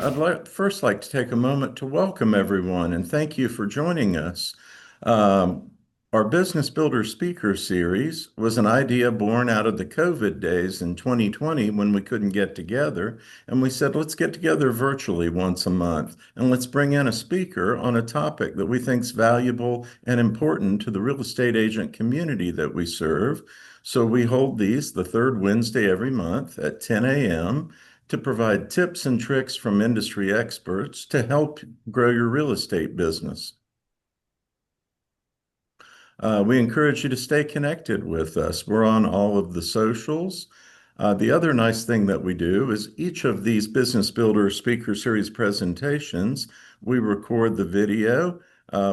I'd first like to take a moment to welcome everyone and thank you for joining us. Um, our Business Builder Speaker Series was an idea born out of the COVID days in 2020 when we couldn't get together. And we said, let's get together virtually once a month and let's bring in a speaker on a topic that we think is valuable and important to the real estate agent community that we serve. So we hold these the third Wednesday every month at 10 a.m. to provide tips and tricks from industry experts to help grow your real estate business. We encourage you to stay connected with us. We're on all of the socials. The other nice thing that we do is each of these Business Builder Speaker Series presentations, we record the video,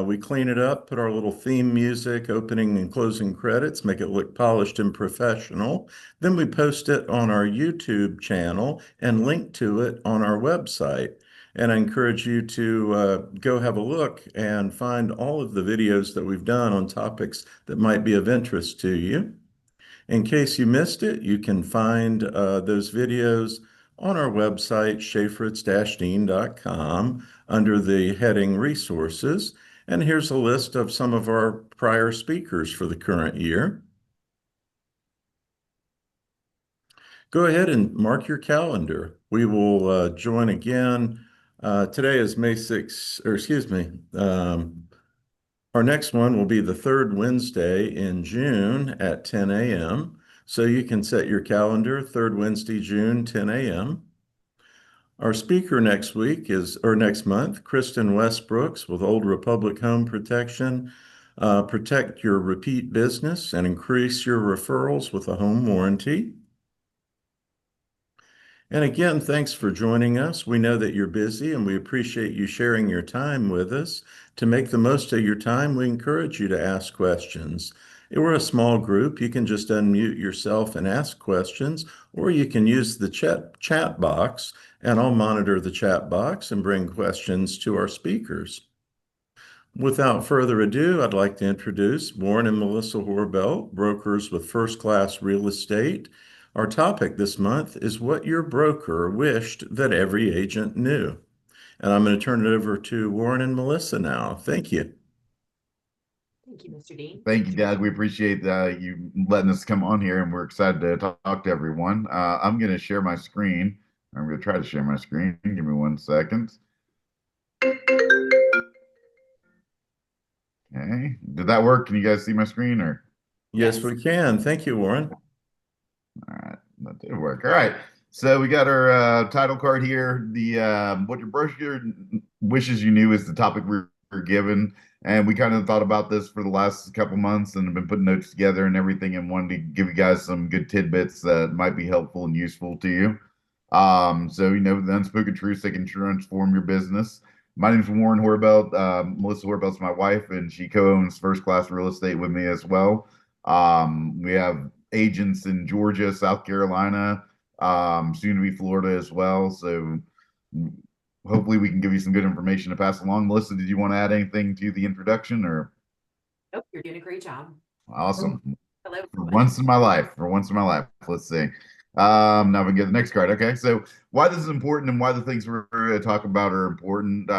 we clean it up, put our little theme music, opening and closing credits, make it look polished and professional. Then we post it on our YouTube channel and link to it on our website. And I encourage you to go have a look and find all of the videos that we've done on topics that might be of interest to you. In case you missed it, you can find those videos on our website, shafritz-dean.com, under the heading Resources. And here's a list of some of our prior speakers for the current year. Go ahead and mark your calendar. We will join again. Today is May 6th, or excuse me, our next one will be the third Wednesday in June at 10 a.m. So you can set your calendar, third Wednesday, June, 10 a.m. Our speaker next week or next month, Kristen Westbrooks with Old Republic Home Protection. Protect your repeat business and increase your referrals with a home warranty. And again, thanks for joining us. We know that you're busy and we appreciate you sharing your time with us. To make the most of your time, we encourage you to ask questions. We're a small group. You can just unmute yourself and ask questions, or you can use the chat box, and I'll monitor the chat box and bring questions to our speakers. Without further ado, I'd like to introduce Warren and Melissa Horbelt, brokers with First Class Real Estate. Our topic this month is what your broker wished that every agent knew. And I'm going to turn it over to Warren and Melissa now. Thank you. Thank you, Mr. Dean. Thank you, Dad. We appreciate you letting us come on here, and we're excited to talk to everyone. I'm going to share my screen. I'm going to try to share my screen. Give me 1 second. Okay. Did that work? Can you guys see my screen? Or Yes, we can. Thank you, Warren. All right, that did work. All right. So we got our title card here. The what your broker wishes you knew is the topic we're given. And we kind of thought about this for the last couple months and have been putting notes together and everything and wanted to give you guys some good tidbits that might be helpful and useful to you. So, the unspoken truths that can transform your business. My name is Warren Horbelt. Melissa Horbelt's my wife, and she co-owns First Class Real Estate with me as well. We have agents in Georgia, South Carolina, soon to be Florida as well. So hopefully we can give you some good information to pass along. Melissa, did you want to add anything to the introduction or? Nope, you're doing a great job. Awesome. Hello. For once in my life. Let's see. Now we can get the next card. Okay, so why this is important and why the things we're going to talk about are important.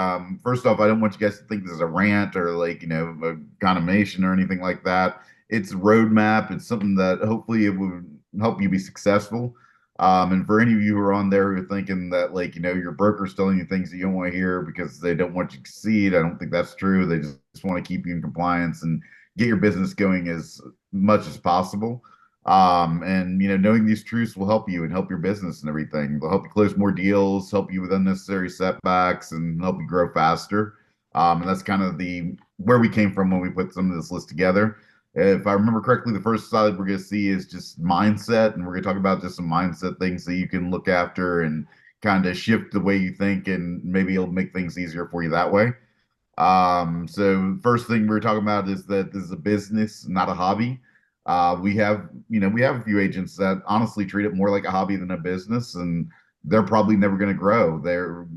First off, I don't want you guys to think this is a rant or a condemnation or anything like that. It's a roadmap. It's something that hopefully it would help you be successful. And for any of you who are on there who are thinking that your broker's telling you things that you don't want to hear because they don't want you to succeed, I don't think that's true. They just want to keep you in compliance and get your business going as much as possible. And knowing these truths will help you and help your business and everything. They'll help you close more deals, help you with unnecessary setbacks, and help you grow faster. And that's kind of where we came from when we put some of this list together. If I remember correctly, the first slide we're going to see is just mindset, and we're going to talk about just some mindset things that you can look after and kind of shift the way you think, and maybe it'll make things easier for you that way. So first thing we're talking about is that this is a business, not a hobby. We have a few agents that honestly treat it more like a hobby than a business, and they're probably never going to grow. They're,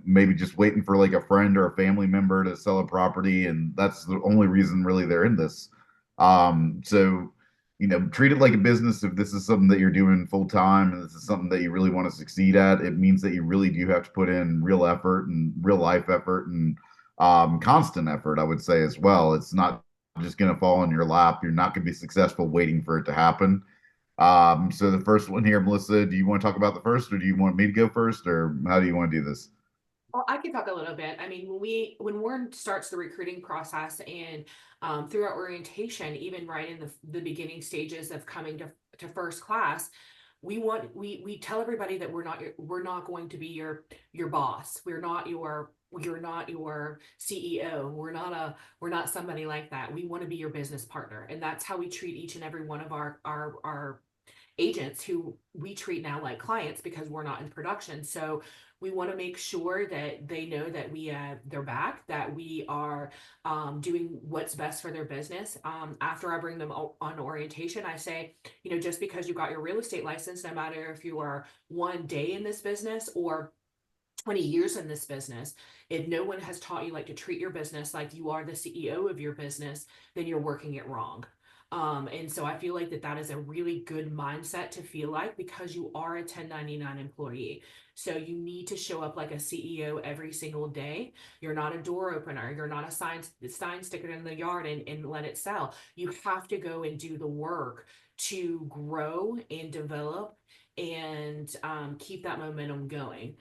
maybe just waiting for like a friend or a family member to sell a property, and that's the only reason really they're in this. So treat it like a business. If this is something that you're doing full time and this is something that you really want to succeed at, it means that you really do have to put in real effort and real life effort and constant effort, I would say as well. It's not just going to fall in your lap. You're not going to be successful waiting for it to happen. So the first one here, Melissa, do you want to talk about the first, or do you want me to go first, or how do you want to do this? Well, I can talk a little bit. I mean, when Warren starts the recruiting process and through our orientation, even right in the beginning stages of coming to first class, we tell everybody that we're not going to be your boss. You're not your CEO. We're not somebody like that. We want to be your business partner. And that's how we treat each and every one of our agents who we treat now like clients because we're not in production. So we want to make sure that they know that we have their back, that we are doing what's best for their business. After I bring them on orientation, I say, just because you got your real estate license, no matter if you are 1 day in this business or 20 years in this business, if no one has taught you like to treat your business like you are the CEO of your business, then you're working it wrong. And so I feel like that is a really good mindset to feel like, because you are a 1099 employee. So you need to show up like a CEO every single day. You're not a door opener. You're not a sign sticker in the yard and let it sell. You have to go and do the work to grow and develop and keep that momentum going.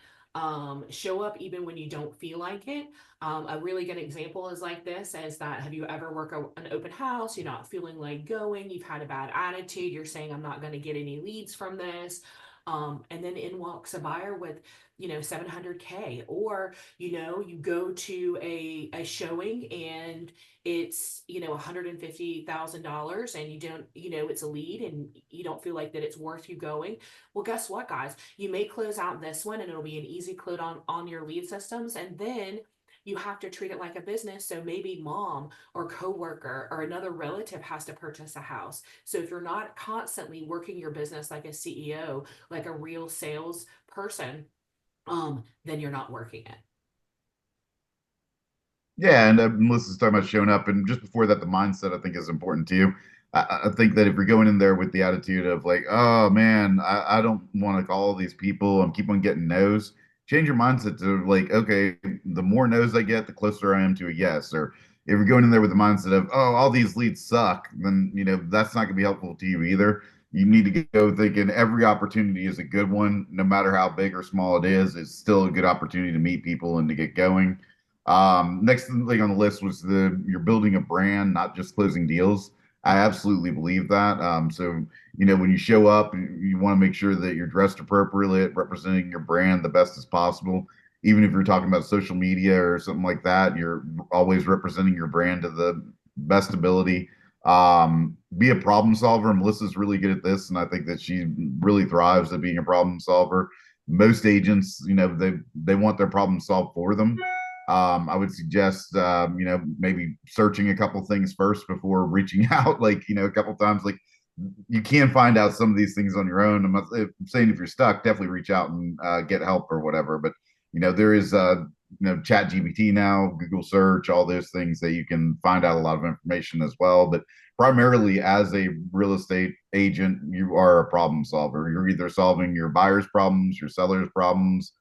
Show up even when you don't feel like it. A really good example is like this, is that have you ever worked an open house, you're not feeling like going, you've had a bad attitude, you're saying, I'm not going to get any leads from this. And then in walks a buyer with, 700K, or, you go to a showing and it's, $150,000 and you don't, it's a lead and you don't feel like that it's worth you going. Well, guess what, guys? You may close out this one and it'll be an easy close on your lead systems. And then you have to treat it like a business. So maybe mom or coworker or another relative has to purchase a house. So if you're not constantly working your business like a CEO, like a real sales person, then you're not working it. Yeah, and Melissa's talking about showing up, and just before that, the mindset I think is important too. I think that if you're going in there with the attitude of like, oh man, I don't want to call all these people, I'm keep on getting no's. Change your mindset to like, okay, the more no's I get, the closer I am to a yes. Or if you're going in there with the mindset of, oh, all these leads suck, then that's not going to be helpful to you either. You need to go thinking every opportunity is a good one, no matter how big or small it is. It's still a good opportunity to meet people and to get going. Next thing on the list was you're building a brand, not just closing deals. I absolutely believe that. So when you show up, you want to make sure that you're dressed appropriately, representing your brand the best as possible. Even if you're talking about social media or something like that, you're always representing your brand to the best ability. Be a problem solver. Melissa's really good at this, and I think that she really thrives at being a problem solver. Most agents, they want their problem solved for them. I would suggest, maybe searching a couple things first before reaching out. Like, a couple times, like you can find out some of these things on your own. I'm saying if you're stuck, definitely reach out and get help or whatever. But there is, Chat GPT now, Google search, all those things that you can find out a lot of information as well. But primarily, as a real estate agent, you are a problem solver. You're either solving your buyer's problems, your seller's problems.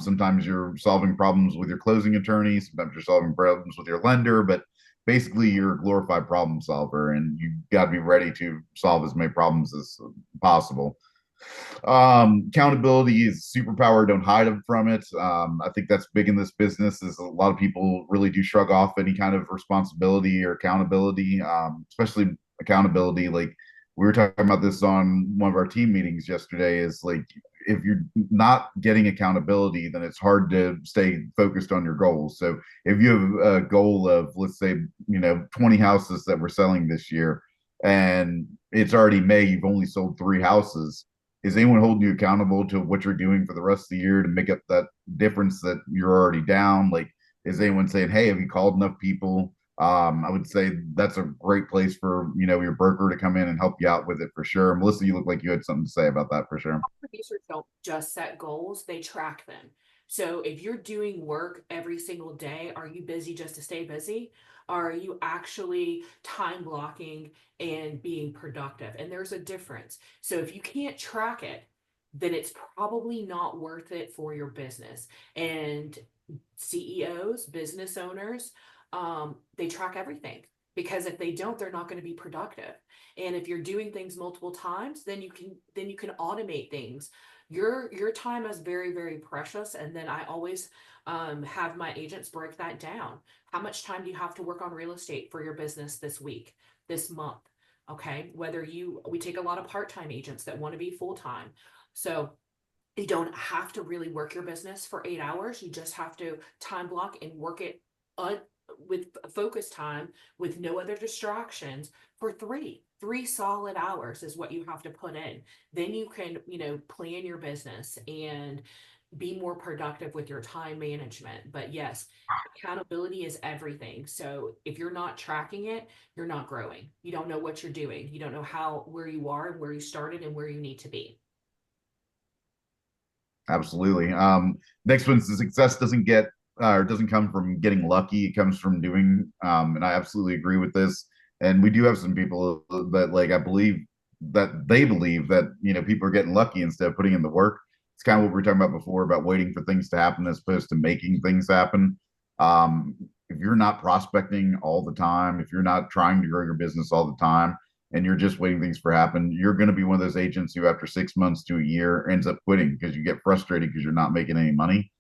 Sometimes you're solving problems with your closing attorney. Sometimes you're solving problems with your lender, but basically you're a glorified problem solver, and you got to be ready to solve as many problems as possible. Accountability is a superpower. Don't hide from it. I think that's big in this business. Is a lot of people really do shrug off any kind of responsibility or accountability, especially accountability. Like we were talking about this on one of our team meetings yesterday. Is like if you're not getting accountability, then it's hard to stay focused on your goals. So if you have a goal of, let's say, 20 houses that we're selling this year, and it's already May, you've only sold 3 houses. Is anyone holding you accountable to what you're doing for the rest of the year to make up that difference that you're already down? Like, is anyone saying, "Hey, have you called enough people?" I would say that's a great place for your broker to come in and help you out with it for sure. Melissa, you look like you had something to say about that for sure. Producers don't just set goals, they track them. So if you're doing work every single day, are you busy just to stay busy? Are you actually time blocking and being productive? And there's a difference. So if you can't track it, then it's probably not worth it for your business. And CEOs, business owners, they track everything, because if they don't, they're not going to be productive. And if you're doing things multiple times, then you can automate things. Your time is very, very precious. And then I always have my agents break that down. How much time do you have to work on real estate for your business this week, this month? Okay, we take a lot of part-time agents that want to be full-time. So you don't have to really work your business for 8 hours. You just have to time block and work it un- with focus time, with no other distractions, for three solid hours is what you have to put in. Then you can, plan your business and be more productive with your time management. But yes, accountability is everything. So if you're not tracking it, you're not growing. You don't know what you're doing. You don't know where you are and where you started and where you need to be. Absolutely. Next one, success doesn't get or doesn't come from getting lucky. It comes from doing. And I absolutely agree with this. And we do have some people that like I believe that they believe that people are getting lucky instead of putting in the work. It's kind of what we were talking about before about waiting for things to happen as opposed to making things happen. If you're not prospecting all the time, if you're not trying to grow your business all the time, and you're just waiting things for happen, you're going to be one of those agents who after 6 months to a year ends up quitting because you get frustrated because you're not making any money.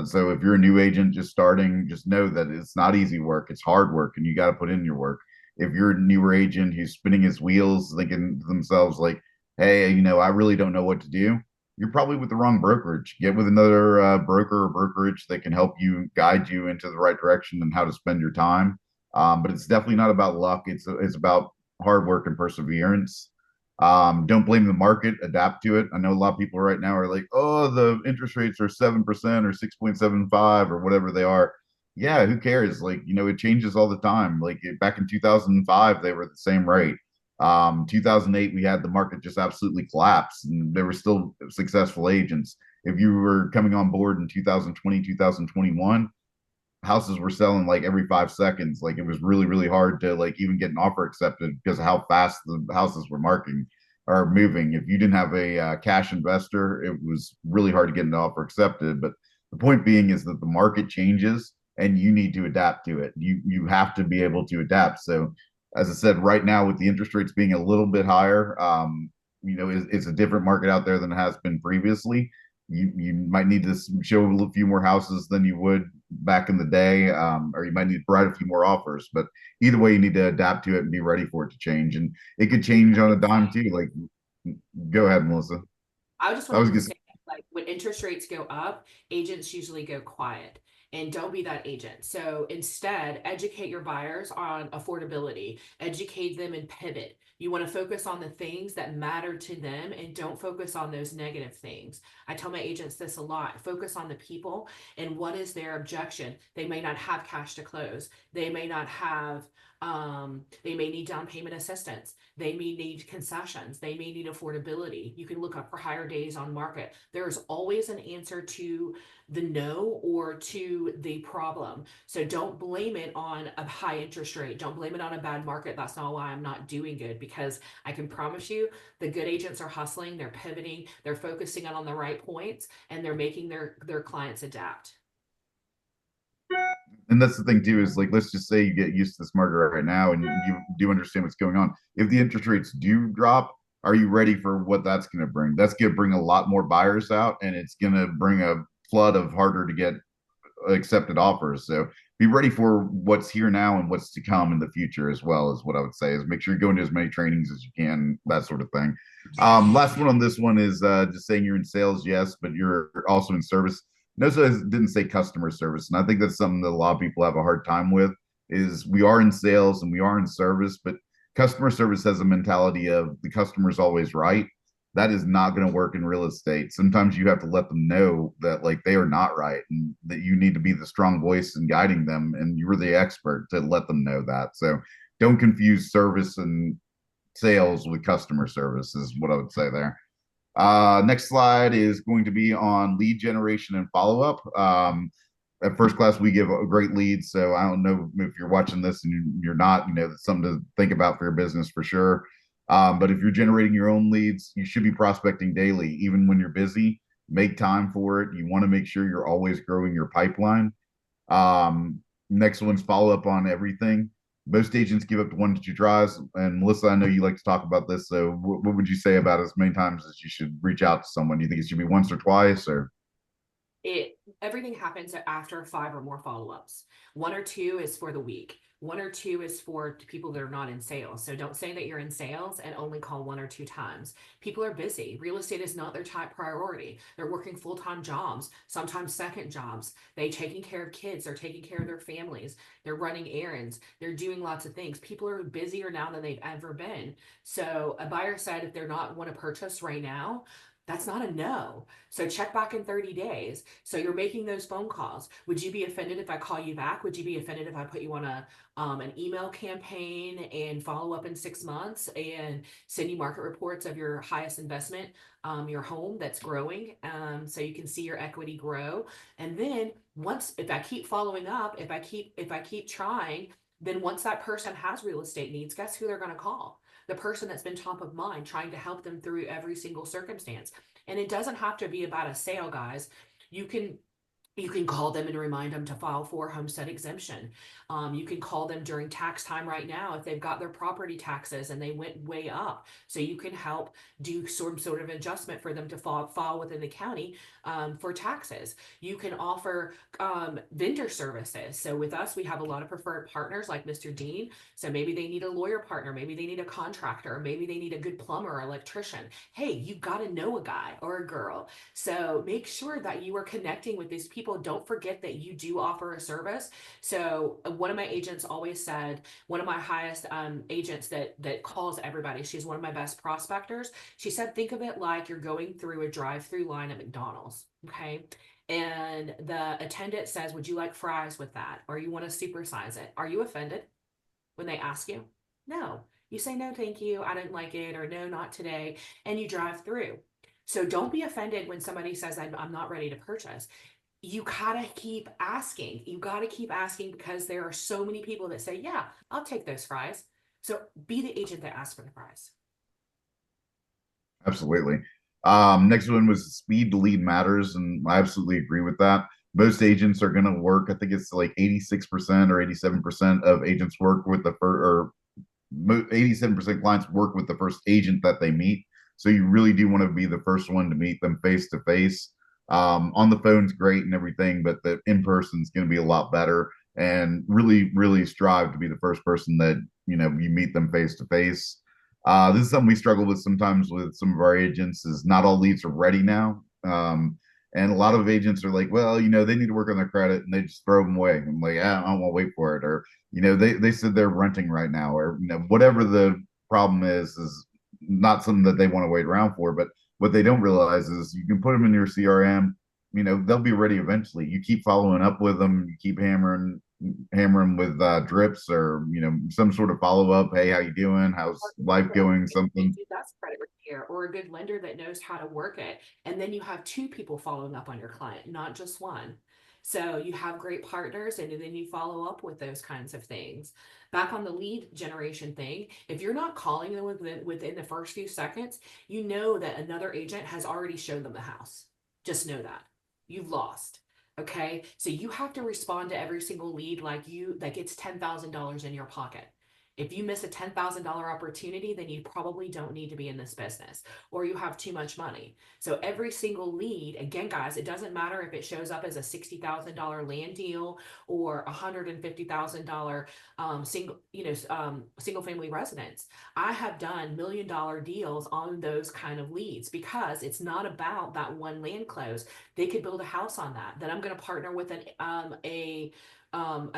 So if you're a new agent just starting, just know that it's not easy work. It's hard work and you got to put in your work. If you're a newer agent who's spinning his wheels, thinking to themselves like, hey, I really don't know what to do, you're probably with the wrong brokerage. Get with another broker or brokerage that can help you guide you into the right direction and how to spend your time. But it's definitely not about luck. It's about hard work and perseverance. Don't blame the market, adapt to it. I know a lot of people right now are like, oh, the interest rates are 7% or 6.75 or whatever they are. Yeah, who cares? Like, it changes all the time. Like back in 2005, they were the same rate. 2008, we had the market just absolutely collapse, and there were still successful agents. If you were coming on board in 2020, 2021, houses were selling like every 5 seconds. Like it was really, really hard to like even get an offer accepted because of how fast the houses were marking or moving. If you didn't have a cash investor, it was really hard to get an offer accepted. But the point being is that the market changes and you need to adapt to it. You have to be able to adapt. So as I said, right now with the interest rates being a little bit higher, it's a different market out there than it has been previously. You might need to show a few more houses than you would back in the day, or you might need to write a few more offers. But either way, you need to adapt to it and be ready for it to change. And it could change on a dime too. Like, go ahead, Melissa. I just I was wanted to gonna say, like, when interest rates go up, agents usually go quiet. And don't be that agent. So instead, educate your buyers on affordability, educate them and pivot. You want to focus on the things that matter to them and don't focus on those negative things. I tell my agents this a lot: focus on the people and what is their objection. They may not have cash to close, they may not have, they may need down payment assistance. They may need concessions. They may need affordability. You can look up for higher days on market. There's always an answer to the no or to the problem. So don't blame it on a high interest rate. Don't blame it on a bad market. That's not why I'm not doing good, because I can promise you the good agents are hustling, they're pivoting, they're focusing on the right points, and they're making their clients adapt. And that's the thing too, is like, let's just say you get used to this market right now and you do understand what's going on. If the interest rates do drop, are you ready for what that's going to bring? That's going to bring a lot more buyers out, and it's going to bring a flood of harder to get accepted offers. So be ready for what's here now and what's to come in the future as well, is what I would say. Is make sure you go into as many trainings as you can, that sort of thing. Last one on this one is just saying you're in sales, yes, but you're also in service. Notice I didn't say customer service, and I think that's something that a lot of people have a hard time with. Is we are in sales and we are in service, but customer service has a mentality of the customer's always right. That is not going to work in real estate. Sometimes you have to let them know that like they are not right and that you need to be the strong voice and guiding them, and you're the expert to let them know that. So don't confuse service and sales with customer service is what I would say there. Next slide is going to be on lead generation and follow-up. at first class, we give a great leads. So I don't know if you're watching this and you're not, that's something to think about for your business for sure. But if you're generating your own leads, you should be prospecting daily, even when you're busy. Make time for it. You want to make sure you're always growing your pipeline. Next one's follow up on everything. Most agents give up to 1 to 2 tries. And Melissa, I know you like to talk about this. So what would you say about as many times as you should reach out to someone? Do you think it should be once or twice or? Everything happens after 5 or more follow-ups. 1 or 2 is for the week. 1 or 2 is for people that are not in sales. So don't say that you're in sales and only call 1 or 2 times. People are busy. Real estate is not their top priority. They're working full-time jobs, sometimes second jobs. They're taking care of kids. They're taking care of their families. They're running errands. They're doing lots of things. People are busier now than they've ever been. So a buyer said if they're not want to purchase right now, that's not a no. So check back in 30 days. So you're making those phone calls. Would you be offended if I call you back? Would you be offended if I put you on an email campaign and follow up in 6 months and send you market reports of your highest investment, your home that's growing, so you can see your equity grow? And then if I keep following up, if I keep trying, then once that person has real estate needs, guess who they're going to call? The person that's been top of mind, trying to help them through every single circumstance. And it doesn't have to be about a sale, guys. You can you can call them and remind them to file for homestead exemption. You can call them during tax time right now if they've got their property taxes and they went way up. So you can help do some sort of adjustment for them to fall within the county for taxes. You can offer vendor services. So with us, we have a lot of preferred partners like Mr. Dean. So maybe they need a lawyer partner, maybe they need a contractor, maybe they need a good plumber or electrician. Hey, you got to know a guy or a girl. So make sure that you are connecting with these people. Don't forget that you do offer a service. So one of my agents always said, one of my highest agents that calls everybody, she's one of my best prospectors. She said, think of it like you're going through a drive-through line at McDonald's. Okay. And the attendant says, would you like fries with that? Or you want to supersize it? Are you offended when they ask you? No. You say, no, thank you. I didn't like it. Or no, not today. And you drive through. So don't be offended when somebody says, I'm not ready to purchase. You gotta keep asking. You gotta keep asking because there are so many people that say, yeah, I'll take those fries. So be the agent that asks for the fries. Absolutely. Next one was speed to lead matters, and I absolutely agree with that. Most agents are going to work. I think it's like 86% or 87% of agents work with the first, or 87% clients work with the first agent that they meet. So you really do want to be the first one to meet them face to face. On the phone's great and everything, but the in person is going to be a lot better. And really, really strive to be the first person that you meet them face to face. This is something we struggle with sometimes with some of our agents. Is not all leads are ready now. And a lot of agents are like, well, they need to work on their credit, and they just throw them away. I'm like, I don't want to wait for it, or they said they're renting right now, or whatever the problem is not something that they want to wait around for. But what they don't realize is you can put them in your CRM. They'll be ready eventually. You keep following up with them, you keep hammering with drips, or some sort of follow up. Hey, how you doing? How's life going? Something. That's credit repair or a good lender that knows how to work it. And then you have 2 people following up on your client, not just one. So you have great partners and then you follow up with those kinds of things. Back on the lead generation thing, if you're not calling them within the first few seconds, you know that another agent has already shown them the house. Just know that you've lost. Okay. So you have to respond to every single lead like it's $10,000 in your pocket. If you miss a $10,000 opportunity, then you probably don't need to be in this business or you have too much money. So every single lead, again, guys, it doesn't matter if it shows up as a $60,000 land deal or $150,000 single family residence. I have done $1 million deals on those kind of leads because it's not about that one land close. They could build a house on that. Then I'm going to partner with a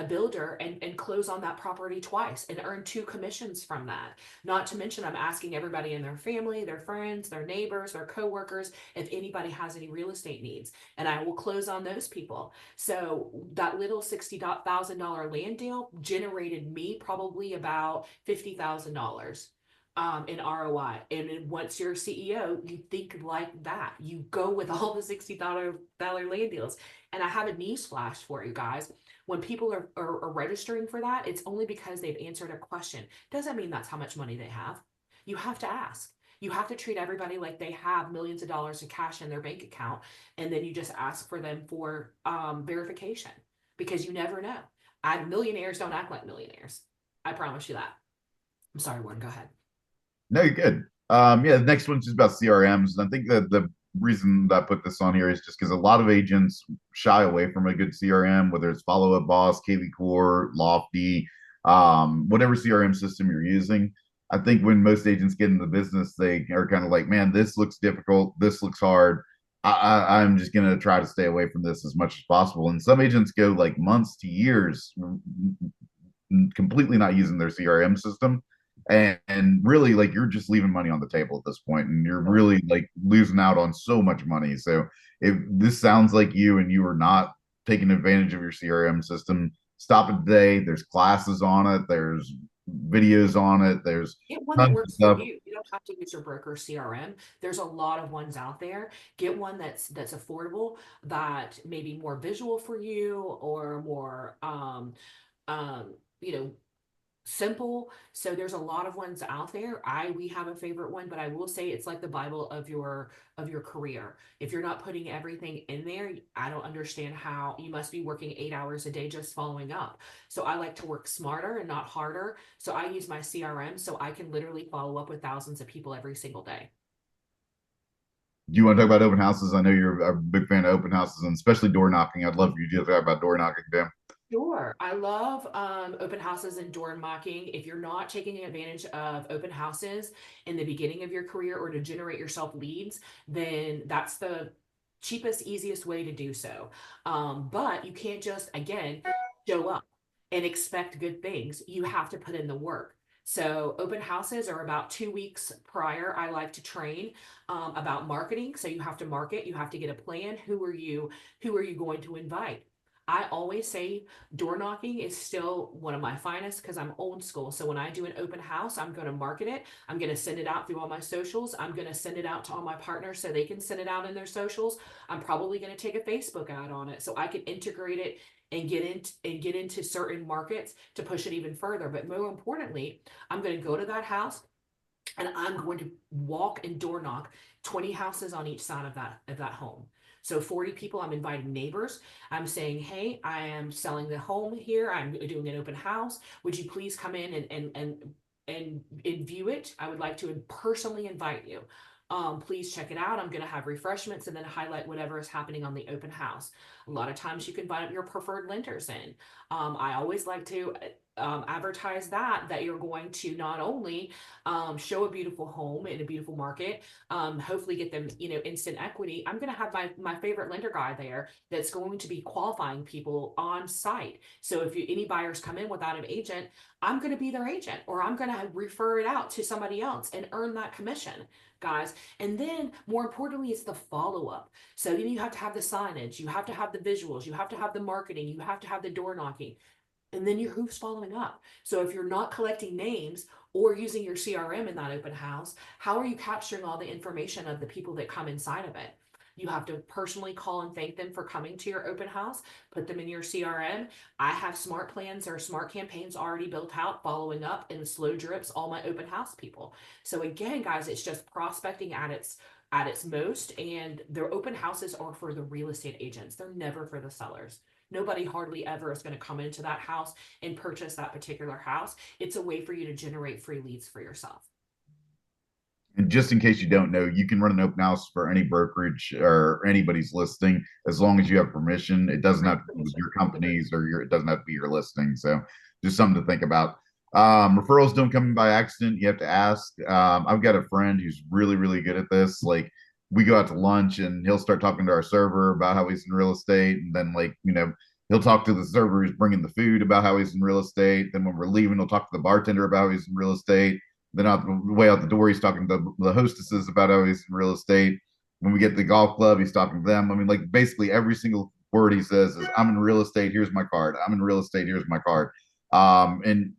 builder and close on that property twice and earn 2 commissions from that. Not to mention, I'm asking everybody in their family, their friends, their neighbors, their coworkers, if anybody has any real estate needs, and I will close on those people. So that little $60,000 land deal generated me probably about $50,000 in ROI. And then once you're a CEO, you think like that. You go with all the $60 land deals. And I have a news flash for you guys. When people are registering for that, it's only because they've answered a question. Doesn't mean that's how much money they have. You have to ask. You have to treat everybody like they have millions of dollars of cash in their bank account. And then you just ask for them for verification, because you never know. Millionaires don't act like millionaires. I promise you that. I'm sorry, Warren, go ahead. No, you're good. Yeah, the next one's just about CRMs, and I think that the reason that I put this on here is just because a lot of agents shy away from a good CRM, whether it's Follow Up Boss, KV Core, Lofty, whatever CRM system you're using. I think when most agents get into the business, they are kind of like, man, this looks difficult, this looks hard. I'm just going to try to stay away from this as much as possible. And some agents go like months to years completely not using their CRM system. And really, like, you're just leaving money on the table at this point, and you're really like losing out on so much money. So if this sounds like you and you are not taking advantage of your CRM system, stop it today. There's classes on it, there's videos on it, there's Get one that tons of works for stuff. you. You don't have to use your broker CRM. There's a lot of ones out there. Get one that's affordable, that may be more visual for you, or more um you know simple. So there's a lot of ones out there. We have a favorite one, but I will say it's like the Bible of your career. If you're not putting everything in there, I don't understand how. You must be working 8 hours a day just following up. So I like to work smarter and not harder. So I use my CRM so I can literally follow up with thousands of people every single day. Do you want to talk about open houses? I know you're a big fan of open houses, and especially door knocking. I'd love for you to talk about door knocking, Dan. Sure. I love open houses and door knocking. If you're not taking advantage of open houses in the beginning of your career or to generate yourself leads, then that's the cheapest, easiest way to do so. But you can't just, again, show up and expect good things. You have to put in the work. So open houses are about 2 weeks prior. I like to train about marketing. So you have to market, you have to get a plan. Who are you? Who are you going to invite? I always say door knocking is still one of my finest because I'm old school. So when I do an open house, I'm going to market it. I'm going to send it out through all my socials. I'm going to send it out to all my partners so they can send it out in their socials. I'm probably going to take a Facebook ad on it so I can integrate it and get into certain markets to push it even further. But more importantly, I'm going to go to that house and I'm going to walk and door knock 20 houses on each side of that home. So 40 people, I'm inviting neighbors. I'm saying, hey, I am selling the home here. I'm doing an open house. Would you please come in and view it? I would like to personally invite you. Please check it out. I'm going to have refreshments and then highlight whatever is happening on the open house. A lot of times you can invite your preferred lenders in. I always like to advertise that you're going to not only show a beautiful home in a beautiful market, hopefully get them, instant equity. I'm going to have my favorite lender guy there that's going to be qualifying people on site. So if any buyers come in without an agent, I'm going to be their agent, or I'm going to refer it out to somebody else and earn that commission, guys. And then more importantly, it's the follow-up. So then you have to have the signage, you have to have the visuals, you have to have the marketing, you have to have the door knocking, and then who's following up. So if you're not collecting names or using your CRM in that open house, how are you capturing all the information of the people that come inside of it? You have to personally call and thank them for coming to your open house, put them in your CRM. I have smart plans or smart campaigns already built out, following up and slow drips all my open house people. So again, guys, it's just prospecting at its most, and their open houses are for the real estate agents. They're never for the sellers. Nobody hardly ever is going to come into that house and purchase that particular house. It's a way for you to generate free leads for yourself. And just in case you don't know, you can run an open house for any brokerage or anybody's listing as long as you have permission. It doesn't have to be with your companies or it doesn't have to be your listing. So just something to think about. Referrals don't come by accident. You have to ask. I've got a friend who's really, really good at this. Like, we go out to lunch and he'll start talking to our server about how he's in real estate. And then, like, he'll talk to the server who's bringing the food about how he's in real estate. Then when we're leaving, he'll talk to the bartender about how he's in real estate. Then out the way out the door, he's talking to the hostesses about how he's in real estate. When we get to the golf club, he's talking to them. I mean, like, basically every single word he says is, I'm in real estate, here's my card. I'm in real estate, here's my card. And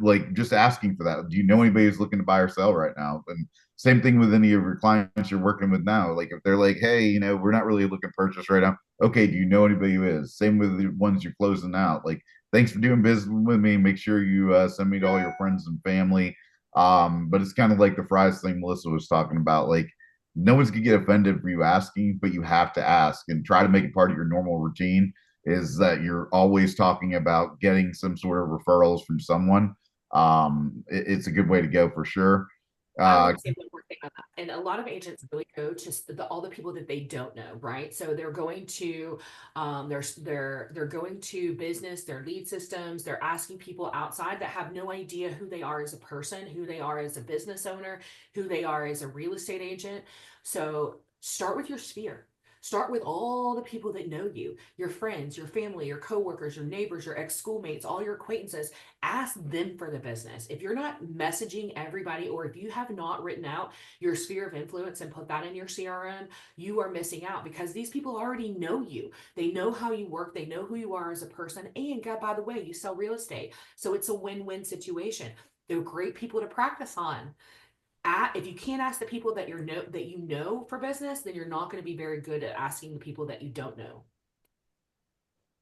like just asking for that. Do you know anybody who's looking to buy or sell right now? And same thing with any of your clients you're working with now. Like if they're like, hey, we're not really looking to purchase right now. Okay, do you know anybody who is? Same with the ones you're closing out. Like, thanks for doing business with me. Make sure you send me to all your friends and family. But it's kind of like the fries thing Melissa was talking about. Like, no one's gonna get offended for you asking, but you have to ask and try to make it part of your normal routine, is that you're always talking about getting some sort of referrals from someone. It's a good way to go for sure. I Uh, want to say one more thing on that. And a lot of agents really go to all the people that they don't know, right? So they're going to they're going to business, their lead systems, they're asking people outside that have no idea who they are as a person, who they are as a business owner, who they are as a real estate agent. So start with your sphere. Start with all the people that know you, your friends, your family, your coworkers, your neighbors, your ex-schoolmates, all your acquaintances. Ask them for the business. If you're not messaging everybody, or if you have not written out your sphere of influence and put that in your CRM, you are missing out, because these people already know you. They know how you work. They know who you are as a person. And God, by the way, you sell real estate. So it's a win-win situation. They're great people to practice on. If you can't ask the people that you know for business, then you're not going to be very good at asking the people that you don't know.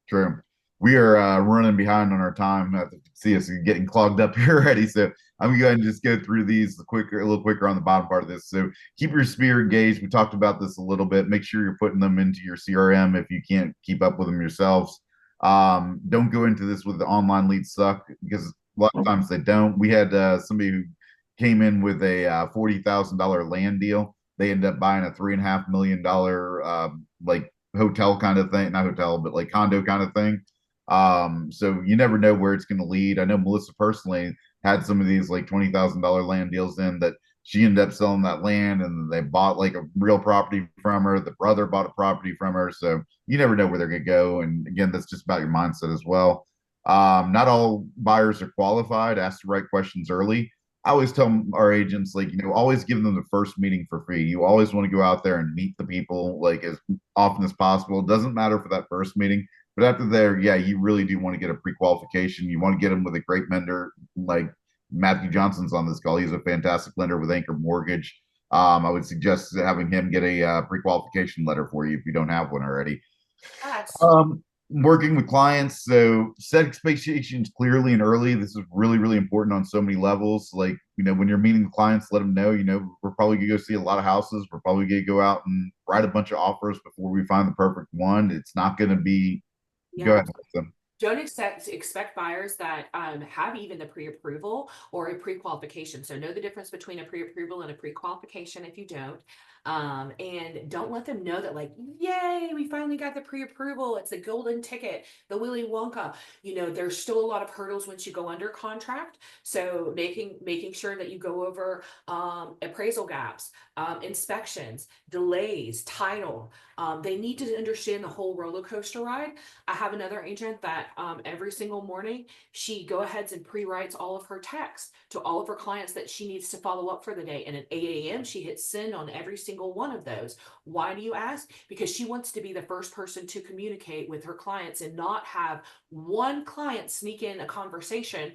True. We are running behind on our time. I can see us getting clogged up here already. So I'm going to go ahead and just go through these quicker, a little quicker on the bottom part of this. So keep your sphere engaged. We talked about this a little bit. Make sure you're putting them into your CRM if you can't keep up with them yourselves. Don't go into this with the online leads suck, because a lot of times they don't. We had somebody who came in with a $40,000 land deal. They ended up buying a $3.5 million like hotel kind of thing, not hotel, but like condo kind of thing. So you never know where it's going to lead. I know Melissa personally had some of these like $20,000 land deals in that she ended up selling that land, and they bought like a real property from her. The brother bought a property from her. So you never know where they're going to go. And again, that's just about your mindset as well. Not all buyers are qualified. Ask the right questions early. I always tell our agents, like, always give them the first meeting for free. You always want to go out there and meet the people like as often as possible. It doesn't matter for that first meeting, but after there, yeah, you really do want to get a pre-qualification. You want to get them with a great lender, like Matthew Johnson's on this call. He's a fantastic lender with Anchor Mortgage. I would suggest having him get a pre-qualification letter for you if you don't have one already. Yes. Working with clients, so set expectations clearly and early. This is really, really important on so many levels. Like, when you're meeting clients, let them know, we're probably gonna go see a lot of houses. We're probably gonna go out and write a bunch of offers before we find the perfect one. It's not gonna be, go Yeah. ahead. Them. Don't expect buyers that have even the pre-approval or a pre-qualification. So know the difference between a pre-approval and a pre-qualification if you don't. And don't let them know that, like, yay, we finally got the pre-approval. It's the golden ticket, the Willy Wonka. There's still a lot of hurdles once you go under contract. So making sure that you go over appraisal gaps, inspections, delays, title. They need to understand the whole roller coaster ride. I have another agent that every single morning she go ahead and pre-writes all of her texts to all of her clients that she needs to follow up for the day. And at 8 a.m. she hits send on every single one of those. Why do you ask? Because she wants to be the first person to communicate with her clients and not have one client sneak in a conversation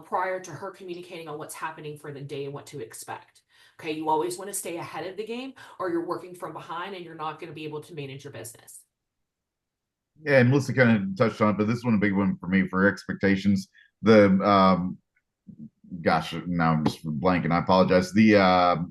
prior to her communicating on what's happening for the day and what to expect. Okay, you always want to stay ahead of the game, or you're working from behind and you're not going to be able to manage your business. Yeah, and Melissa kind of touched on it, but this one a big one for me for expectations. The gosh, now I'm just blanking. I apologize. The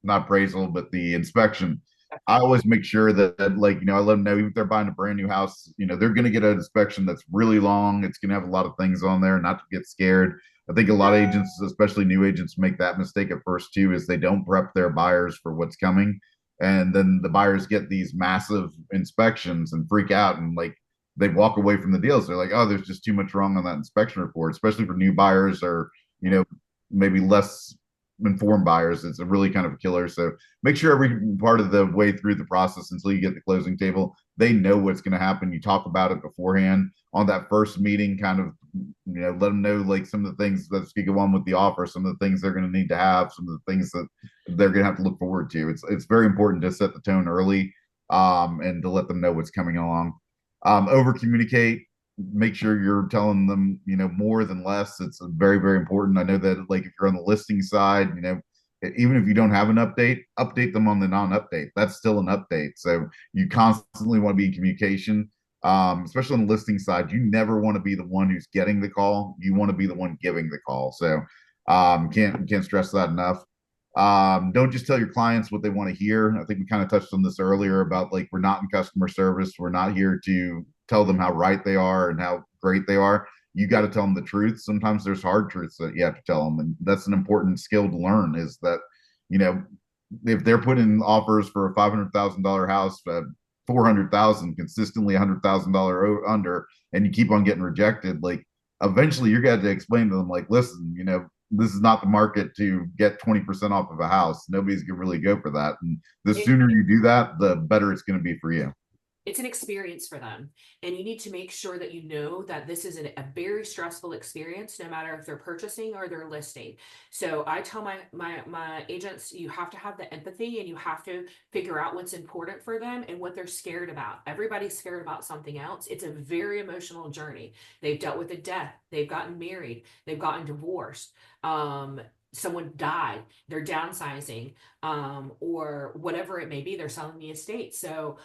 not appraisal, but the inspection. I always make sure that like, I let them know, even if they're buying a brand new house, they're going to get an inspection that's really long. It's going to have a lot of things on there, not to get scared. I think a lot of agents, especially new agents, make that mistake at first too, is they don't prep their buyers for what's coming. And then the buyers get these massive inspections and freak out, and like they walk away from the deals. They're like, oh, there's just too much wrong on that inspection report, especially for new buyers or, maybe less informed buyers. It's a really kind of a killer. So make sure every part of the way through the process until you get the closing table, they know what's going to happen. You talk about it beforehand on that first meeting, kind of, let them know like some of the things that's going to go on with the offer, some of the things they're going to need to have, some of the things that they're going to have to look forward to. It's very important to set the tone early, and to let them know what's coming along. Over communicate. make sure you're telling them, more than less. It's very, very important. I know that like if you're on the listing side, even if you don't have an update them on the non-update. That's still an update. So you constantly want to be in communication. Especially on the listing side, you never want to be the one who's getting the call. You want to be the one giving the call. So can't stress that enough. Don't just tell your clients what they want to hear. I think we kind of touched on this earlier about like we're not in customer service. We're not here to tell them how right they are and how great they are. You got to tell them the truth. Sometimes there's hard truths that you have to tell them, and that's an important skill to learn. Is that you know if they're putting offers for a $500,000 house, 400,000 consistently $100,000 under, and you keep on getting rejected, like eventually you're going to explain to them like, listen, this is not the market to get 20% off of a house. Nobody's gonna really go for that. And the It, sooner you do that, the better it's going to be for you. it's an experience for them, and you need to make sure that you know that this is a very stressful experience, no matter if they're purchasing or they're listing. So I tell my agents, you have to have the empathy, and you have to figure out what's important for them and what they're scared about. Everybody's scared about something else. It's a very emotional journey. They've dealt with a death, they've gotten married, they've gotten divorced, someone died, they're downsizing, or whatever it may be, they're selling the estate. So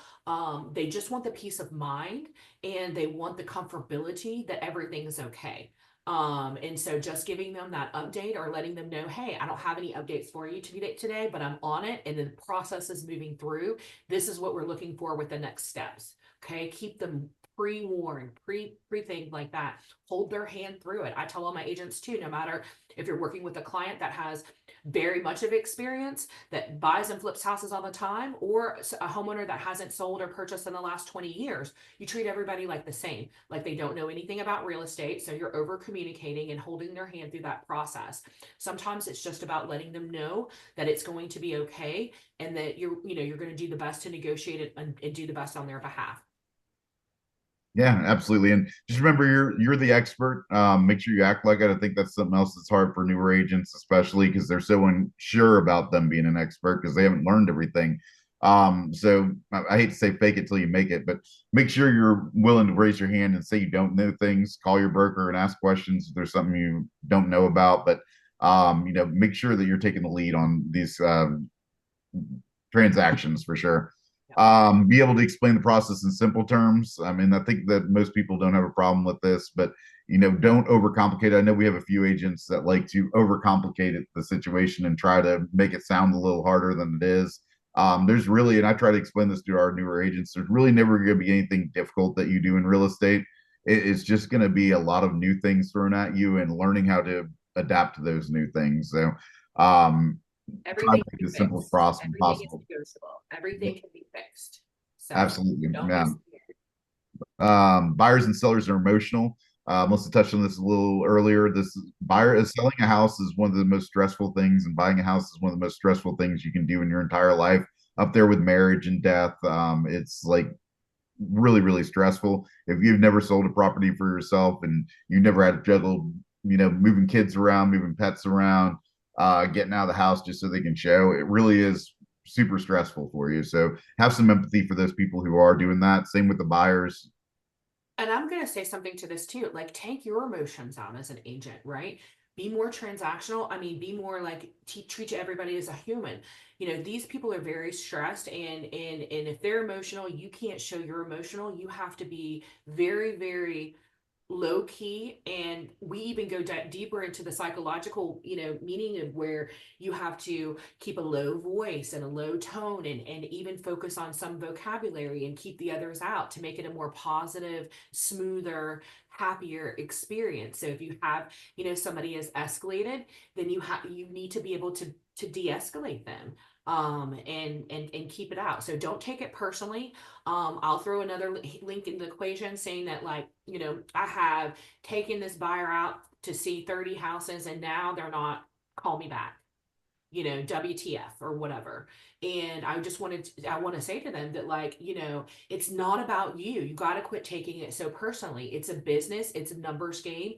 they just want the peace of mind, and they want the comfortability that everything is okay. And so just giving them that update, or letting them know, hey, I don't have any updates for you today, but I'm on it and the process is moving through. This is what we're looking for with the next steps. Okay. Keep them pre-warned, pre-thing like that. Hold their hand through it. I tell all my agents too, no matter if you're working with a client that has very much of experience, that buys and flips houses all the time, or a homeowner that hasn't sold or purchased in the last 20 years, you treat everybody like the same, like they don't know anything about real estate. So you're over communicating and holding their hand through that process. Sometimes it's just about letting them know that it's going to be okay, and that you're going to do the best to negotiate it, and do the best on their behalf. Yeah, absolutely. And just remember, you're the expert. Make sure you act like it. I think that's something else that's hard for newer agents, especially because they're so unsure about them being an expert because they haven't learned everything. So I hate to say fake it till you make it, but make sure you're willing to raise your hand and say you don't know things. Call your broker and ask questions if there's something you don't know about. But make sure that you're taking the lead on these transactions for sure. Be able to explain the process in simple terms. I mean, I think that most people don't have a problem with this, but don't overcomplicate it. I know we have a few agents that like to overcomplicate the situation and try to make it sound a little harder than it is. There's really, and I try to explain this to our newer agents, there's really never going to be anything difficult that you do in real estate. It's just going to be a lot of new things thrown at you and learning how to adapt to those new things. So, try Everything to can make it be as simple as fixed. Everything is possible. negotiable. Everything can be fixed. So Absolutely. don't be Yeah. scared. Buyers and sellers are emotional. Melissa touched on this a little earlier. This buyer is selling a house is one of the most stressful things, and buying a house is one of the most stressful things you can do in your entire life, up there with marriage and death. It's like really, really stressful. If you've never sold a property for yourself and you've never had to juggle, moving kids around, moving pets around, getting out of the house just so they can show, it really is super stressful for you. So have some empathy for those people who are doing that. Same with the buyers. And I'm going to say something to this too. Like, take your emotions out as an agent, right? Be more transactional. I mean, be more like, treat everybody as a human. These people are very stressed, and if they're emotional, you can't show you're emotional. You have to be very, very low key, and we even go deeper into the psychological meaning of where you have to keep a low voice and a low tone, and even focus on some vocabulary and keep the others out to make it a more positive, smoother, happier experience. So if you have somebody is escalated, then you need to be able to de-escalate them, and keep it out. So don't take it personally. I'll throw another link in the equation saying that, like, I have taken this buyer out to see 30 houses, and now they're not, call me back, WTF or whatever. And I want to say to them that, like, it's not about you. You got to quit taking it so personally. It's a business, it's a numbers game.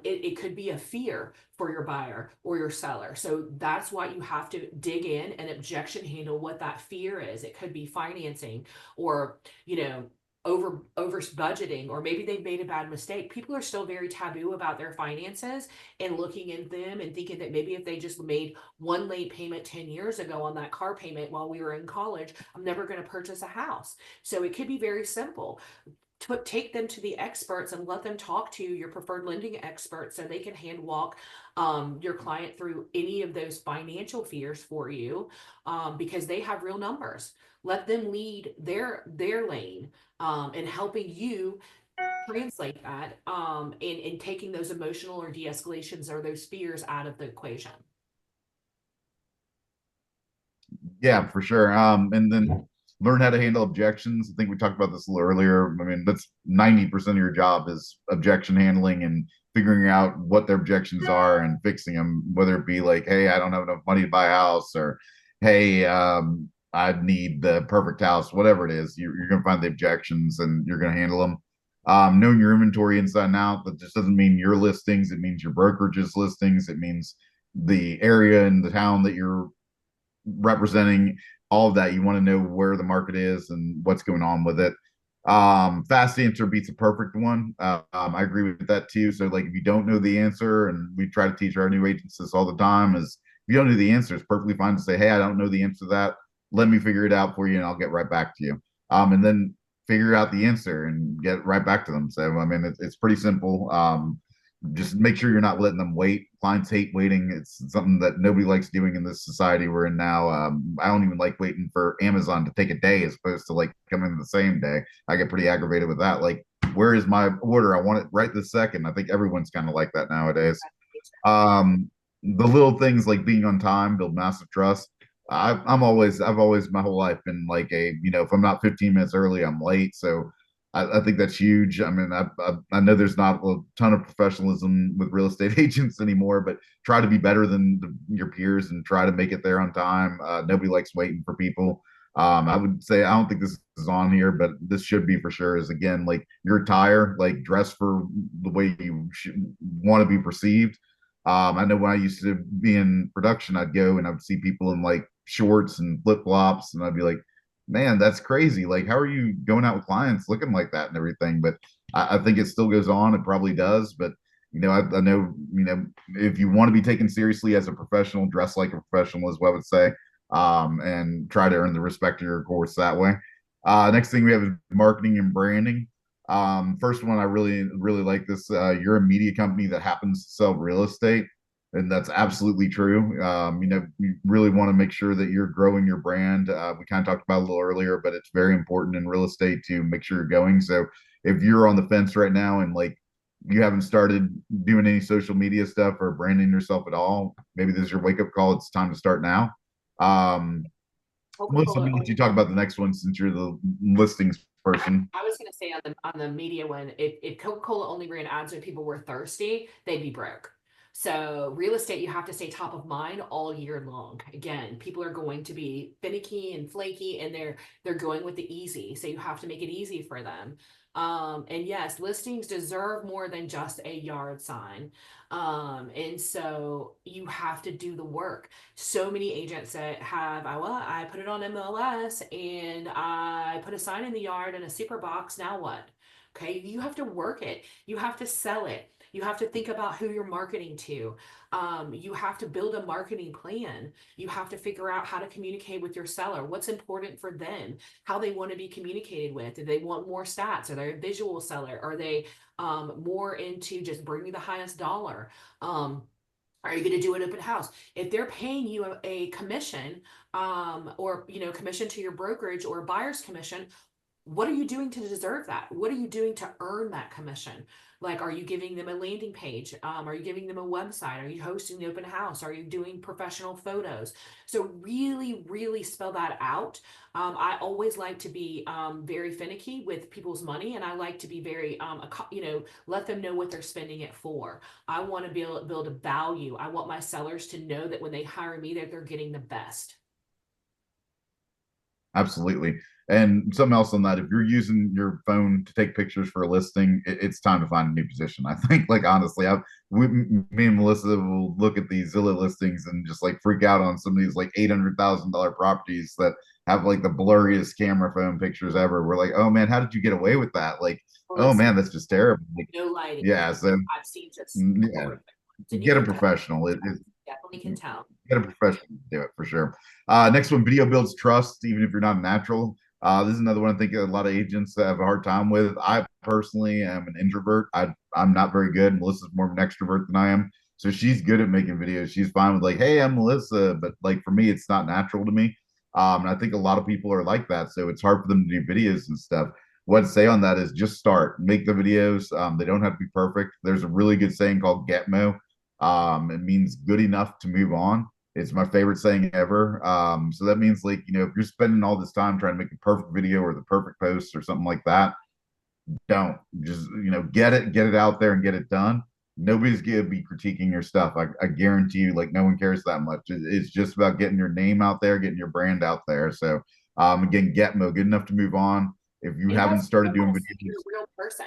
It could be a fear for your buyer or your seller. So that's why you have to dig in and objection handle what that fear is. It could be financing, or, over budgeting, or maybe they've made a bad mistake. People are still very taboo about their finances and looking in them and thinking that maybe if they just made one late payment 10 years ago on that car payment while we were in college, I'm never going to purchase a house. So it could be very simple. Take them to the experts and let them talk to your preferred lending experts so they can hand walk your client through any of those financial fears for you, because they have real numbers. Let them lead their lane, and helping you translate that, and taking those emotional or de-escalations or those fears out of the equation. Yeah, for sure. And then learn how to handle objections. I think we talked about this a little earlier. I mean, that's 90% of your job is objection handling and figuring out what their objections are and fixing them, whether it be like, hey, I don't have enough money to buy a house, or hey, I need the perfect house, whatever it is. You're going to find the objections and you're going to handle them. Knowing your inventory inside and out, that just doesn't mean your listings. It means your brokerage's listings. It means the area and the town that you're representing, all of that. You want to know where the market is and what's going on with it. Fast answer beats a perfect one. I agree with that too. So like if you don't know the answer, and we try to teach our new agents this all the time, is if you don't know the answer, it's perfectly fine to say, hey, I don't know the answer to that. Let me figure it out for you and I'll get right back to you. And then figure out the answer and get right back to them. So I mean it's pretty simple. Just make sure you're not letting them wait. Clients hate waiting. It's something that nobody likes doing in this society we're in now. I don't even like waiting for Amazon to take a day as opposed to like coming the same day. I get pretty aggravated with that. Like, where is my order? I want it right this second. I think everyone's kind of like that nowadays. The little things like being on time build massive trust. I've always my whole life been like if I'm not 15 minutes early, I'm late. So I think that's huge. I mean, I know there's not a ton of professionalism with real estate agents anymore, but try to be better than your peers and try to make it there on time. Nobody likes waiting for people. I would say I don't think this is on here, but this should be for sure. Is again like your attire, like dress for the way you want to be perceived. I know when I used to be in production, I'd go and I'd see people in like shorts and flip flops, and I'd be like, man, that's crazy. Like, how are you going out with clients looking like that and everything? But I think it still goes on. It probably does. But, I know, if you want to be taken seriously as a professional, dress like a professional is what I would say, and try to earn the respect of your course that way. Next thing we have is marketing and branding. First one, I really, really like this. You're a media company that happens to sell real estate, and that's absolutely true. You really want to make sure that you're growing your brand. We kind of talked about it a little earlier, but it's very important in real estate to make sure you're going. So if you're on the fence right now and like you haven't started doing any social media stuff or branding yourself at all, maybe this is your wake up call. It's time to start now. Melissa, I'm Coca-Cola gonna let you only talk about the next one since you're the listings person. I was gonna say on the media one, if Coca-Cola only ran ads when people were thirsty, they'd be broke. So real estate, you have to stay top of mind all year long. Again, people are going to be finicky and flaky, and they're going with the easy. So you have to make it easy for them. And yes, listings deserve more than just a yard sign. And so you have to do the work. So many agents that have, I put it on MLS and I put a sign in the yard and a super box. Now what? Okay, you have to work it. You have to sell it. You have to think about who you're marketing to. You have to build a marketing plan. You have to figure out how to communicate with your seller, what's important for them, how they want to be communicated with. Do they want more stats? Are they a visual seller? Are they more into just bringing the highest dollar? Are you going to do an open house? If they're paying you a commission, or commission to your brokerage or a buyer's commission, what are you doing to deserve that? What are you doing to earn that commission? Like, are you giving them a landing page? Are you giving them a website? Are you hosting the open house? Are you doing professional photos? So really, really spell that out. I always like to be very finicky with people's money, and I like to be very, let them know what they're spending it for. I want to build a value. I want my sellers to know that when they hire me, that they're getting the best. Absolutely. And something else on that, if you're using your phone to take pictures for a listing, it's time to find a new position. I think, like, honestly, me and Melissa will look at these Zillow listings and just like freak out on some of these like $800,000 properties that have like the blurriest camera phone pictures ever. We're like, oh man, how did you get away with that? Like, Well, oh it's man, that's just terrible. Like, no lighting. yeah. So I've seen just yeah, horrific ones, and you get a can tell. professional. Definitely can tell. Get a professional to do it for sure. Next one, video builds trust, even if you're not natural. This is another one I think a lot of agents have a hard time with. I personally am an introvert. I'm not very good. Melissa's more of an extrovert than I am. So she's good at making videos. She's fine with like, hey, I'm Melissa, but like for me, it's not natural to me. And I think a lot of people are like that. So it's hard for them to do videos and stuff. What I'd say on that is just start, make the videos. They don't have to be perfect. There's a really good saying called Getmo. It means good enough to move on. It's my favorite saying ever. So that means like, if you're spending all this time trying to make a perfect video or the perfect post or something like that, don't just, get it out there and get it done. Nobody's gonna be critiquing your stuff. I guarantee you, like no one cares that much. It's just about getting your name out there, getting your brand out there. So again, Getmo, good enough to move on. If you And haven't that's started doing you're videos, a real person,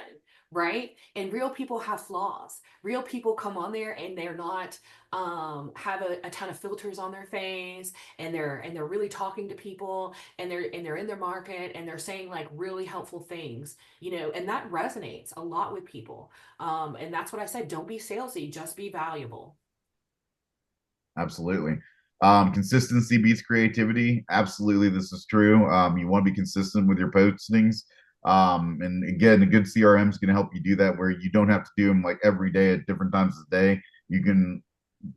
right? And real people have flaws. Real people come on there and they're not have a ton of filters on their face, and they're really talking to people, and they're in their market, and they're saying like really helpful things, and that resonates a lot with people. And that's what I said, don't be salesy, just be valuable. absolutely. Consistency beats creativity. Absolutely, this is true. You want to be consistent with your postings. And again, a good CRM is going to help you do that where you don't have to do them like every day at different times of the day. You can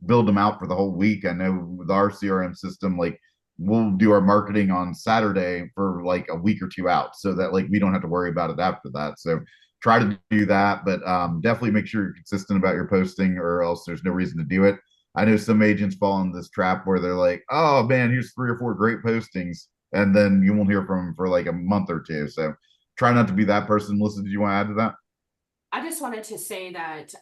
build them out for the whole week. I know with our CRM system, like we'll do our marketing on Saturday for like a week or two out so that like we don't have to worry about it after that. So try to do that, but definitely make sure you're consistent about your posting or else there's no reason to do it. I know some agents fall in this trap where they're like, oh man, here's 3 or 4 great postings. And then you won't hear from them for like a month or two. So try not to be that person. Melissa, did you want to add to that? I just wanted to say that,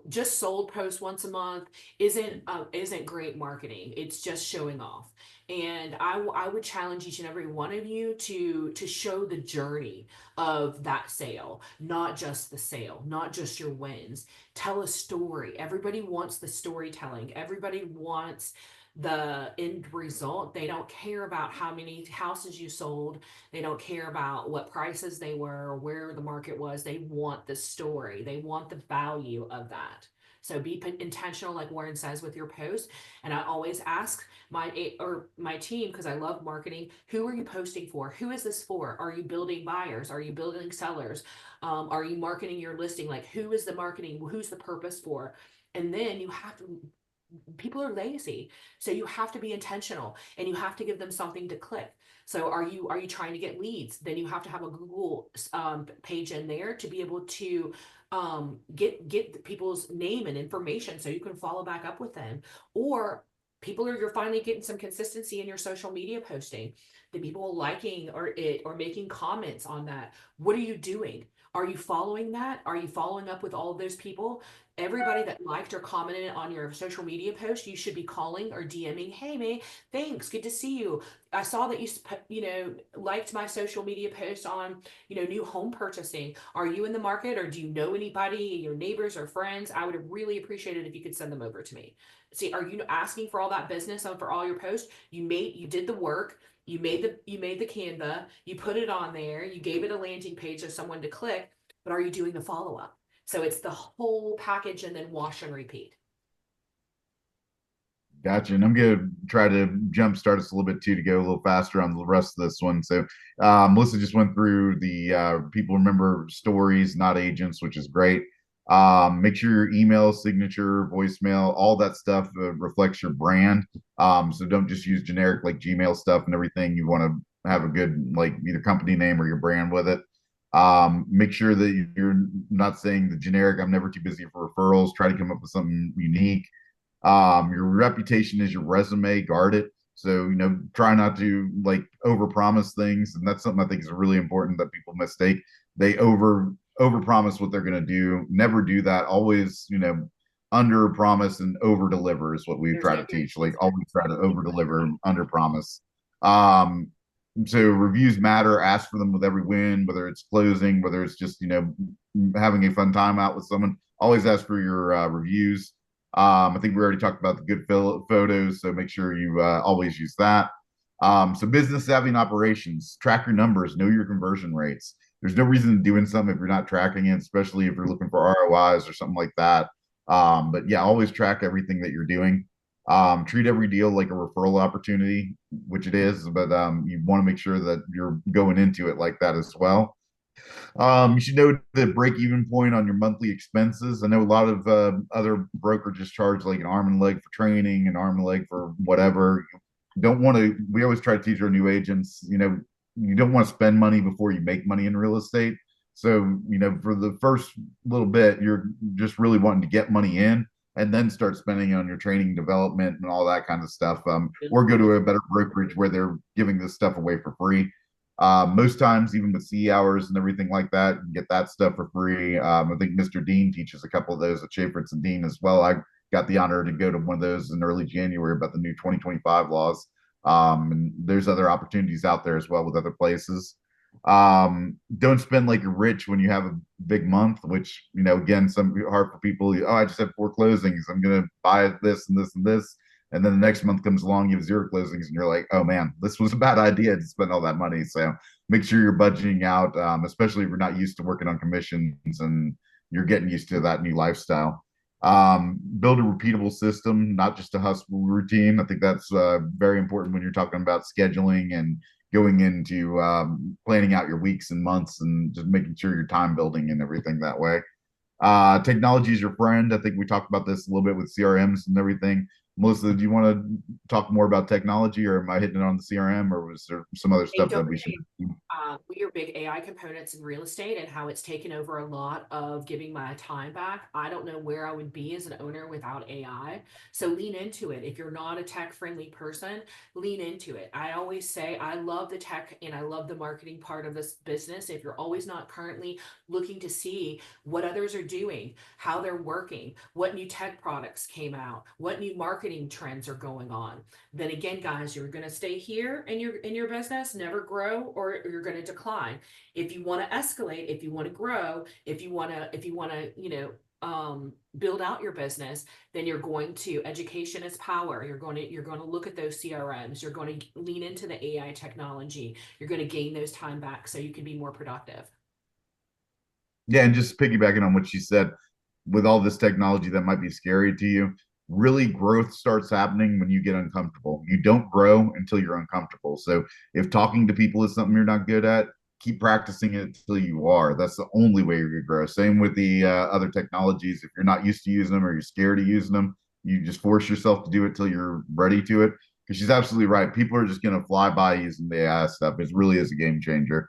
just sold post once a month isn't great marketing. It's just showing off. And I would challenge each and every one of you to show the journey of that sale, not just the sale, not just your wins. Tell a story. Everybody wants the storytelling. Everybody wants the end result. They don't care about how many houses you sold. They don't care about what prices they were or where the market was. They want the story. They want the value of that. So be intentional, like Warren says, with your post. And I always ask my team, because I love marketing, who are you posting for? Who is this for? Are you building buyers? Are you building sellers? Are you marketing your listing? Like, who is the marketing? Who's the purpose for? And then you have to, people are lazy, so you have to be intentional, and you have to give them something to click. So are you trying to get leads? Then you have to have a Google page in there to be able to get people's name and information so you can follow back up with them. Or you're finally getting some consistency in your social media posting, the people liking or making comments on that. What are you doing? Are you following that? Are you following up with all of those people? Everybody that liked or commented on your social media post, you should be calling or DMing, hey man, thanks, good to see you. I saw that liked my social media post on, new home purchasing. Are you in the market, or do you know anybody, your neighbors or friends? I would really appreciate it if you could send them over to me. See, are you asking for all that business and for all your posts? You did the work. You made the Canva, you put it on there, you gave it a landing page for someone to click, but are you doing the follow up? So it's the whole package, and then wash and repeat. Gotcha. And I'm going to try to jumpstart us a little bit too to go a little faster on the rest of this one. So, Melissa just went through the people remember stories, not agents, which is great. Make sure your email, signature, voicemail, all that stuff reflects your brand. So don't just use generic like Gmail stuff and everything. You want to have a good like either company name or your brand with it. Make sure that you're not saying the generic, I'm never too busy for referrals. Try to come up with something unique. Your reputation is your resume, guard it. So, try not to like overpromise things. And that's something I think is really important that people mistake. They overpromise what they're going to do. Never do that. Always, under promise and over deliver is what we There's try no to teach. guarantees Like always try to over deliver and under promise. Um, so reviews matter. Ask for them with every win, whether it's closing, whether it's just having a fun time out with someone. Always ask for your reviews. I think we already talked about the good photos, so make sure you always use that. So business savvy and operations, track your numbers, know your conversion rates. There's no reason to doing something if you're not tracking it, especially if you're looking for ROIs or something like that. But yeah, always track everything that you're doing. Treat every deal like a referral opportunity, which it is, but you want to make sure that you're going into it like that as well. You should know the break-even point on your monthly expenses. I know a lot of other brokerages charge like an arm and leg for training, an arm and leg for whatever. Don't want to. We always try to teach our new agents. You don't want to spend money before you make money in real estate. So, for the first little bit, you're just really wanting to get money in and then start spending on your training development and all that kind of stuff. Or go to a better brokerage where they're giving this stuff away for free. Most times, even with C hours and everything like that, you can get that stuff for free. I think Mr. Dean teaches a couple of those at Chaffetz and Dean as well. I got the honor to go to one of those in early January about the new 2025 laws. And there's other opportunities out there as well with other places. Don't spend like you're rich when you have a big month, which, again, some hard for people. Oh, I just have 4 closings. I'm going to buy this and this and this. And then the next month comes along, you have 0 closings, and you're like, oh man, this was a bad idea to spend all that money. So make sure you're budgeting out, especially if you're not used to working on commissions and you're getting used to that new lifestyle. Build a repeatable system, not just a hustle routine. I think that's very important when you're talking about scheduling and going into planning out your weeks and months and just making sure you're time building and everything that way. Technology is your friend. I think we talked about this a little bit with CRMs and everything. Melissa, do you want to talk more about technology, or am I hitting it on the CRM, or was there some other stuff that we should? We are big AI components in real estate and how it's taken over a lot of giving my time back. I don't know where I would be as an owner without AI. So lean into it. If you're not a tech friendly person, lean into it. I always say I love the tech and I love the marketing part of this business. If you're always not currently looking to see what others are doing, how they're working, what new tech products came out, what new marketing trends are going on, then again, guys, you're going to stay here in your business, never grow, or you're going to decline. If you want to escalate, if you want to grow, if you want to build out your business, then you're going to education is power. You're going to look at those CRMs. You're going to lean into the AI technology. You're going to gain those time back so you can be more productive. Yeah, and just piggybacking on what she said, with all this technology that might be scary to you, really growth starts happening when you get uncomfortable. You don't grow until you're uncomfortable. So if talking to people is something you're not good at, keep practicing it until you are. That's the only way you're going to grow. Same with the other technologies. If you're not used to using them or you're scared of using them, you just force yourself to do it till you're ready to it. Because she's absolutely right. People are just going to fly by using the AI stuff. It really is a game changer.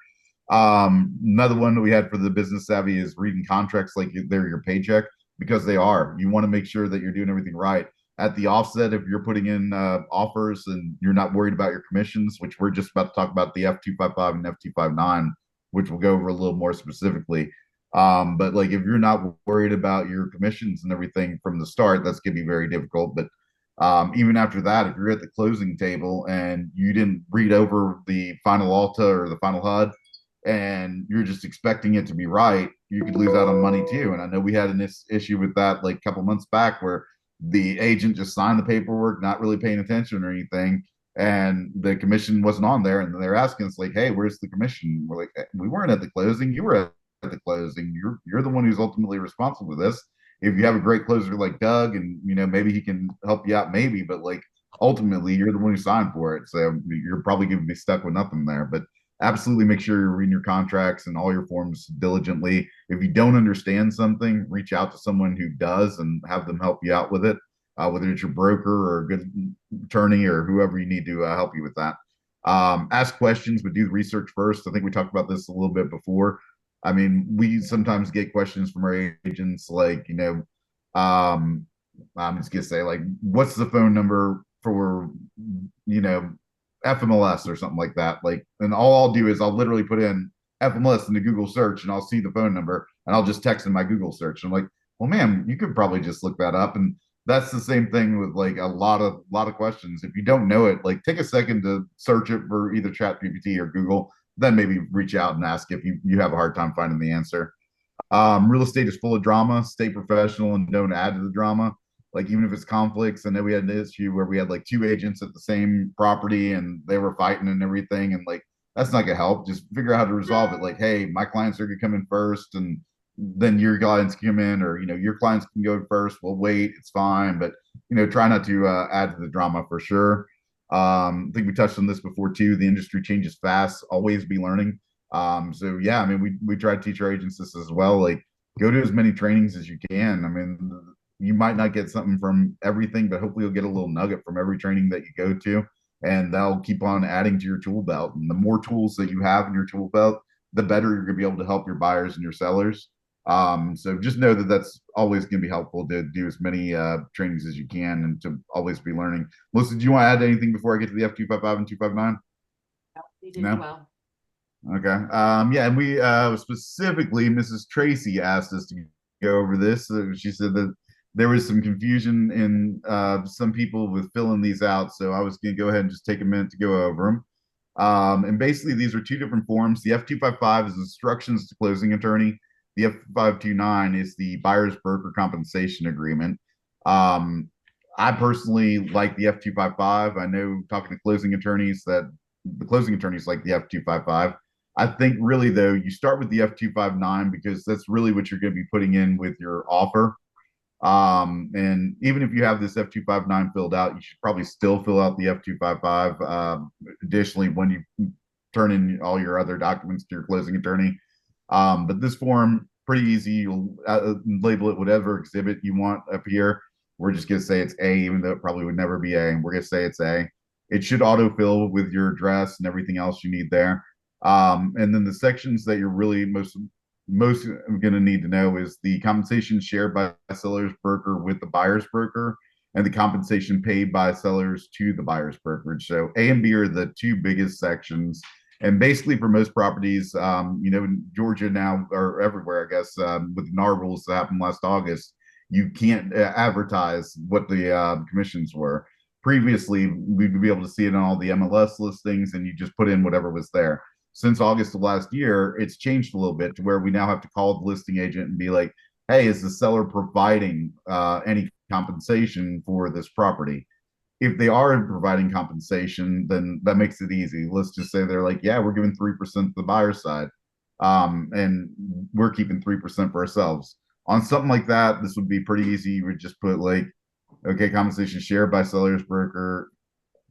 Another one that we had for the business savvy is reading contracts like they're your paycheck, because they are. You want to make sure that you're doing everything right. At the offset, if you're putting in offers and you're not worried about your commissions, which we're just about to talk about the F255 and F259, which we'll go over a little more specifically. But like if you're not worried about your commissions and everything from the start, that's going to be very difficult. But even after that, if you're at the closing table and you didn't read over the final ALTA or the final HUD, and you're just expecting it to be right, you could lose out on money too. And I know we had an issue with that like a couple months back where the agent just signed the paperwork, not really paying attention or anything, and the commission wasn't on there. And they're asking us like, "Hey, where's the commission?" We're like, "We weren't at the closing. You were at the closing. You're the one who's ultimately responsible for this. If you have a great closer like Doug, and maybe he can help you out, maybe, but like ultimately you're the one who signed for it, so you're probably going to be stuck with nothing there." But absolutely make sure you're reading your contracts and all your forms diligently. If you don't understand something, reach out to someone who does and have them help you out with it, whether it's your broker or a good attorney or whoever you need to help you with that. Ask questions, but do the research first. I think we talked about this a little bit before. I mean, we sometimes get questions from our agents like, I'm just gonna say like, what's the phone number for, FMLS or something like that. Like, and all I'll do is I'll literally put in FMLS in the Google search and I'll see the phone number and I'll just text in my Google search. I'm like, well, man, you could probably just look that up. And that's the same thing with like a lot of questions. If you don't know it, like take a second to search it for either Chat GPT or Google, then maybe reach out and ask if you have a hard time finding the answer. Real estate is full of drama. Stay professional and don't add to the drama. Like even if it's conflicts, I know we had an issue where we had like two agents at the same property and they were fighting and everything, and like that's not gonna help. Just figure out how to resolve it. Like, hey, my clients are gonna come in first, and then your clients come in, or your clients can go first. We'll wait. It's fine, but try not to add to the drama for sure. I think we touched on this before too. The industry changes fast. Always be learning. So yeah, I mean, we try to teach our agents this as well. Like, go to as many trainings as you can. I mean, you might not get something from everything, but hopefully you'll get a little nugget from every training that you go to, and that'll keep on adding to your tool belt. And the more tools that you have in your tool belt, the better you're going to be able to help your buyers and your sellers. So just know that that's always going to be helpful to do as many trainings as you can and to always be learning. Melissa, do you want to add anything before I get to the F255 and 259? You did No? well. Okay. Yeah, and we specifically, Mrs. Tracy asked us to go over this. She said that there was some confusion in some people with filling these out, so I was going to go ahead and just take a minute to go over them. And basically, these are two different forms. The F255 is instructions to closing attorney. The F529 is the buyer's broker compensation agreement. I personally like the F255. I know talking to closing attorneys that the closing attorneys like the F255. I think really though, you start with the F259 because that's really what you're going to be putting in with your offer. And even if you have this F259 filled out, you should probably still fill out the F255. Additionally, when you turn in all your other documents to your closing attorney. But this form, pretty easy. You'll label it whatever exhibit you want up here. We're just going to say it's A, even though it probably would never be A. We're going to say it's A. It should autofill with your address and everything else you need there. And then the sections that you're really most going to need to know is the compensation shared by seller's broker with the buyer's broker, and the compensation paid by sellers to the buyer's brokerage. So A and B are the two biggest sections. And basically, for most properties, in Georgia now or everywhere, I guess, with the NAR rules that happened last August, you can't advertise what the commissions were. Previously, we'd be able to see it on all the MLS listings, and you just put in whatever was there. Since August of last year, it's changed a little bit to where we now have to call the listing agent and be like, hey, is the seller providing any compensation for this property? If they are providing compensation, then that makes it easy. Let's just say they're like, yeah, we're giving 3% to the buyer side, and we're keeping 3% for ourselves. On something like that, this would be pretty easy. You would just put like, okay, compensation shared by seller's broker,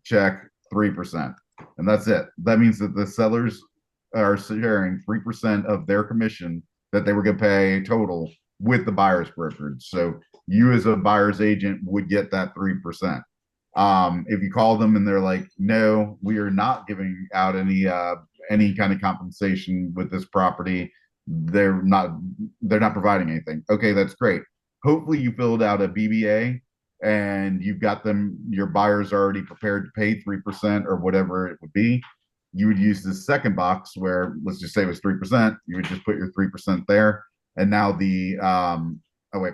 check 3%. And that's it. That means that the sellers are sharing 3% of their commission that they were going to pay total with the buyer's brokerage. So you as a buyer's agent would get that 3%. If you call them and they're like, no, we are not giving out any kind of compensation with this property, they're not providing anything. Okay, that's great. Hopefully you filled out a BBA and you've got your buyers already prepared to pay 3% or whatever it would be. You would use the second box where, let's just say it was 3%. You would just put your 3% there. And now oh wait,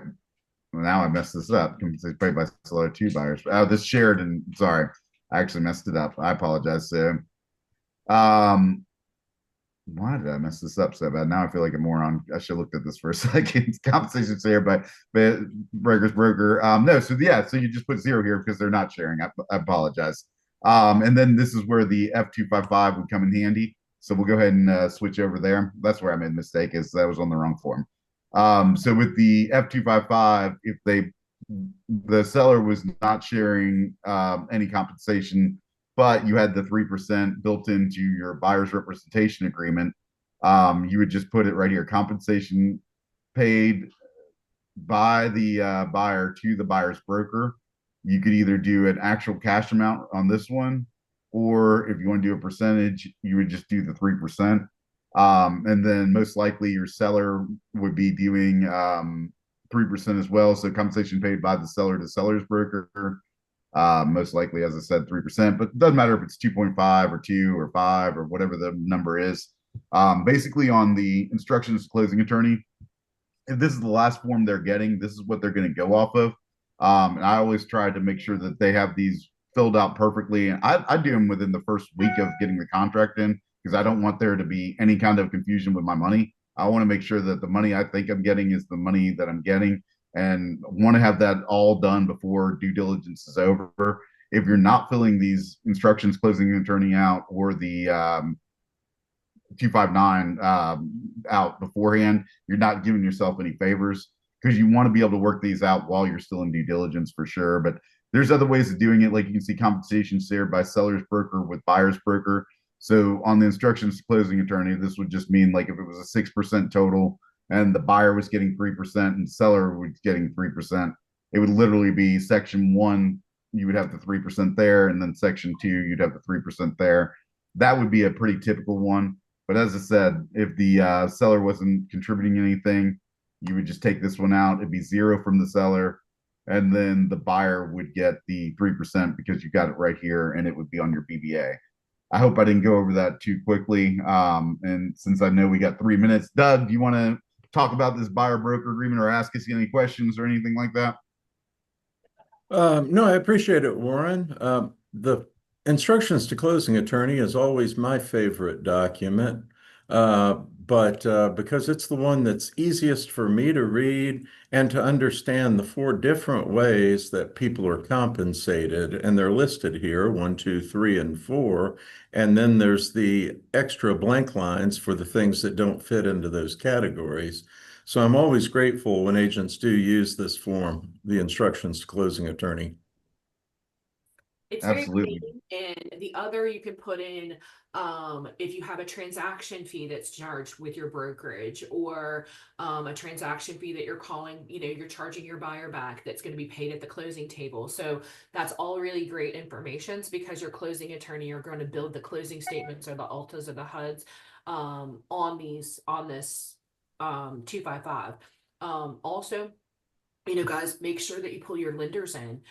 now I messed this up. Compensation paid by seller to buyers. This shared, and sorry, I actually messed it up. I apologize. So, why did I mess this up so bad? Now I feel like a moron. I should have looked at this for a second. Compensation shared by broker's broker. No, so yeah, so you just put 0 here because they're not sharing. I apologize. And then this is where the F255 would come in handy. So we'll go ahead and switch over there. That's where I made a mistake, is that was on the wrong form. So with the F255, if the seller was not sharing any compensation, but you had the 3% built into your buyer's representation agreement, you would just put it right here: compensation paid by the buyer to the buyer's broker. You could either do an actual cash amount on this one, or if you want to do a percentage, you would just do the 3%. And then most likely your seller would be doing 3% as well. So compensation paid by the seller to seller's broker. Most likely, as I said, 3%, but it doesn't matter if it's 2.5 or 2 or 5 or whatever the number is. Basically, on the instructions to closing attorney, if this is the last form they're getting, this is what they're going to go off of. And I always try to make sure that they have these filled out perfectly. And I do them within the first week of getting the contract in because I don't want there to be any kind of confusion with my money. I want to make sure that the money I think I'm getting is the money that I'm getting, and want to have that all done before due diligence is over. If you're not filling these instructions, closing and turning out, or the 259 out beforehand, you're not giving yourself any favors because you want to be able to work these out while you're still in due diligence for sure. But there's other ways of doing it. Like you can see compensation shared by seller's broker with buyer's broker. So on the instructions to closing attorney, this would just mean like if it was a 6% total and the buyer was getting 3% and seller was getting 3%, it would literally be section one, you would have the 3% there, and then section two, you'd have the 3% there. That would be a pretty typical one. But as I said, if the seller wasn't contributing anything, you would just take this one out. It'd be zero from the seller, and then the buyer would get the 3% because you got it right here, and it would be on your BBA. I hope I didn't go over that too quickly. And since I know we got 3 minutes, Doug, do you want to talk about this buyer broker agreement or ask us any questions or anything like that? No, I appreciate it, Warren. The instructions to closing attorney is always my favorite document, but because it's the one that's easiest for me to read and to understand the four different ways that people are compensated, and they're listed here, 1, 2, 3, and 4. And then there's the extra blank lines for the things that don't fit into those categories. So I'm always grateful when agents do use this form, the instructions to closing attorney. It's very Absolutely. clean, and the other you can put in if you have a transaction fee that's charged with your brokerage, or a transaction fee that you're calling, you're charging your buyer back that's going to be paid at the closing table. So that's all really great information because your closing attorney are going to build the closing statements or the altas or the HUDs on this 255. Also, guys, make sure that you pull your lenders in.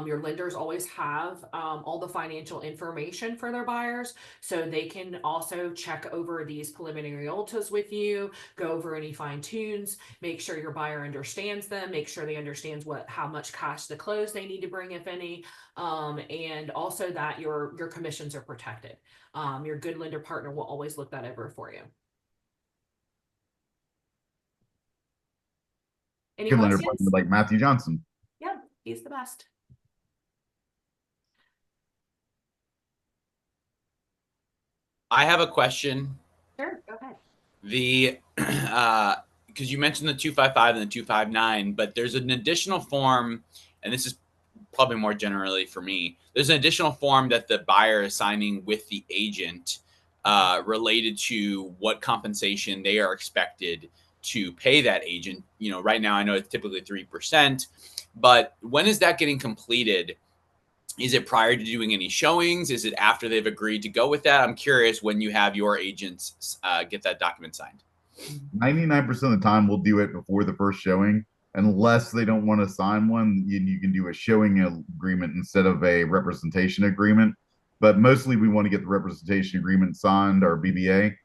Your lenders always have all the financial information for their buyers, so they can also check over these preliminary ultas with you, go over any fine tunes, make sure your buyer understands them, make sure they understands how much cash to close they need to bring, if any, and also that your commissions are protected. Your good lender partner will always look that over for you. Any Good lender questions? partner like Matthew Johnson. Yeah, he's the best. I have a question. Sure, go ahead. Because you mentioned the 255 and the 259, but there's an additional form, and this is probably more generally for me. There's an additional form that the buyer is signing with the agent related to what compensation they are expected to pay that agent. Right now I know it's typically 3%, but when is that getting completed? Is it prior to doing any showings? Is it after they've agreed to go with that? I'm curious when you have your agents get that document signed. 99% of the time, we'll do it before the first showing, unless they don't want to sign one. You can do a showing agreement instead of a representation agreement. But mostly, we want to get the representation agreement signed, or BBA.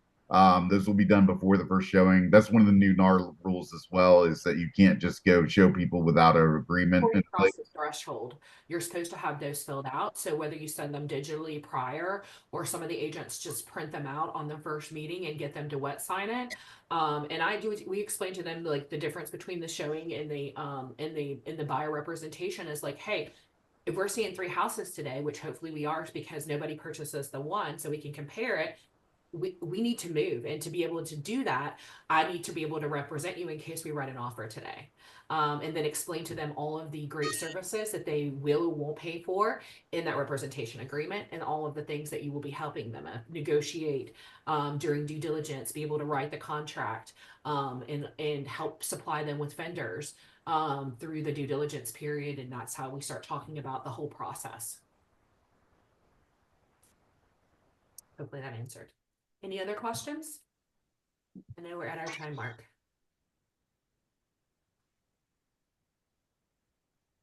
Those will be done before the first showing. That's one of the new NAR rules as well, is that you can't just go show people without an agreement Before you in cross place. the threshold, you're supposed to have those filled out. So whether you send them digitally prior, or some of the agents just print them out on the first meeting and get them to wet sign it. And we explain to them like the difference between the showing and the buyer representation is like, hey, if we're seeing 3 houses today, which hopefully we are because nobody purchases the one, so we can compare it. We need to move, and to be able to do that, I need to be able to represent you in case we write an offer today, and then explain to them all of the great services that they will or won't pay for in that representation agreement, and all of the things that you will be helping them negotiate during due diligence, be able to write the contract, and help supply them with vendors through the due diligence period. And that's how we start talking about the whole process. Hopefully that answered. Any other questions? I know we're at our time mark.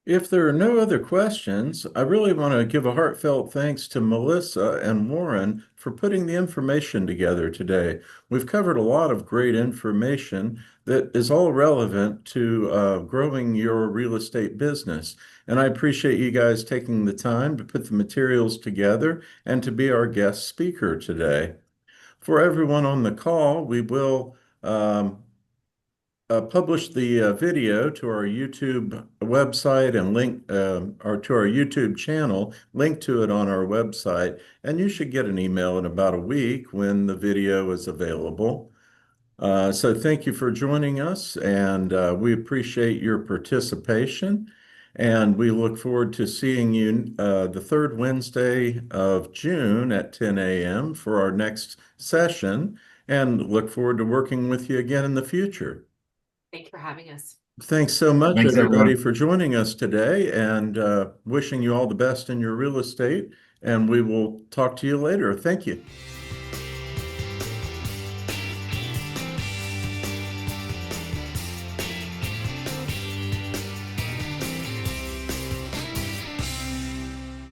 If there are no other questions, I really want to give a heartfelt thanks to Melissa and Warren for putting the information together today. We've covered a lot of great information that is all relevant to growing your real estate business. And I appreciate you guys taking the time to put the materials together and to be our guest speaker today. For everyone on the call, we will publish the video to our YouTube website and link or to our YouTube channel, link to it on our website, and you should get an email in about a week when the video is available. So thank you for joining us, and we appreciate your participation. And we look forward to seeing you the third Wednesday of June at 10 a.m. for our next session, and look forward to working with you again in the future. Thank you for having us. Thanks so much, Thanks, everybody, everyone. for joining us today, and wishing you all the best in your real estate. And we will talk to you later. Thank you.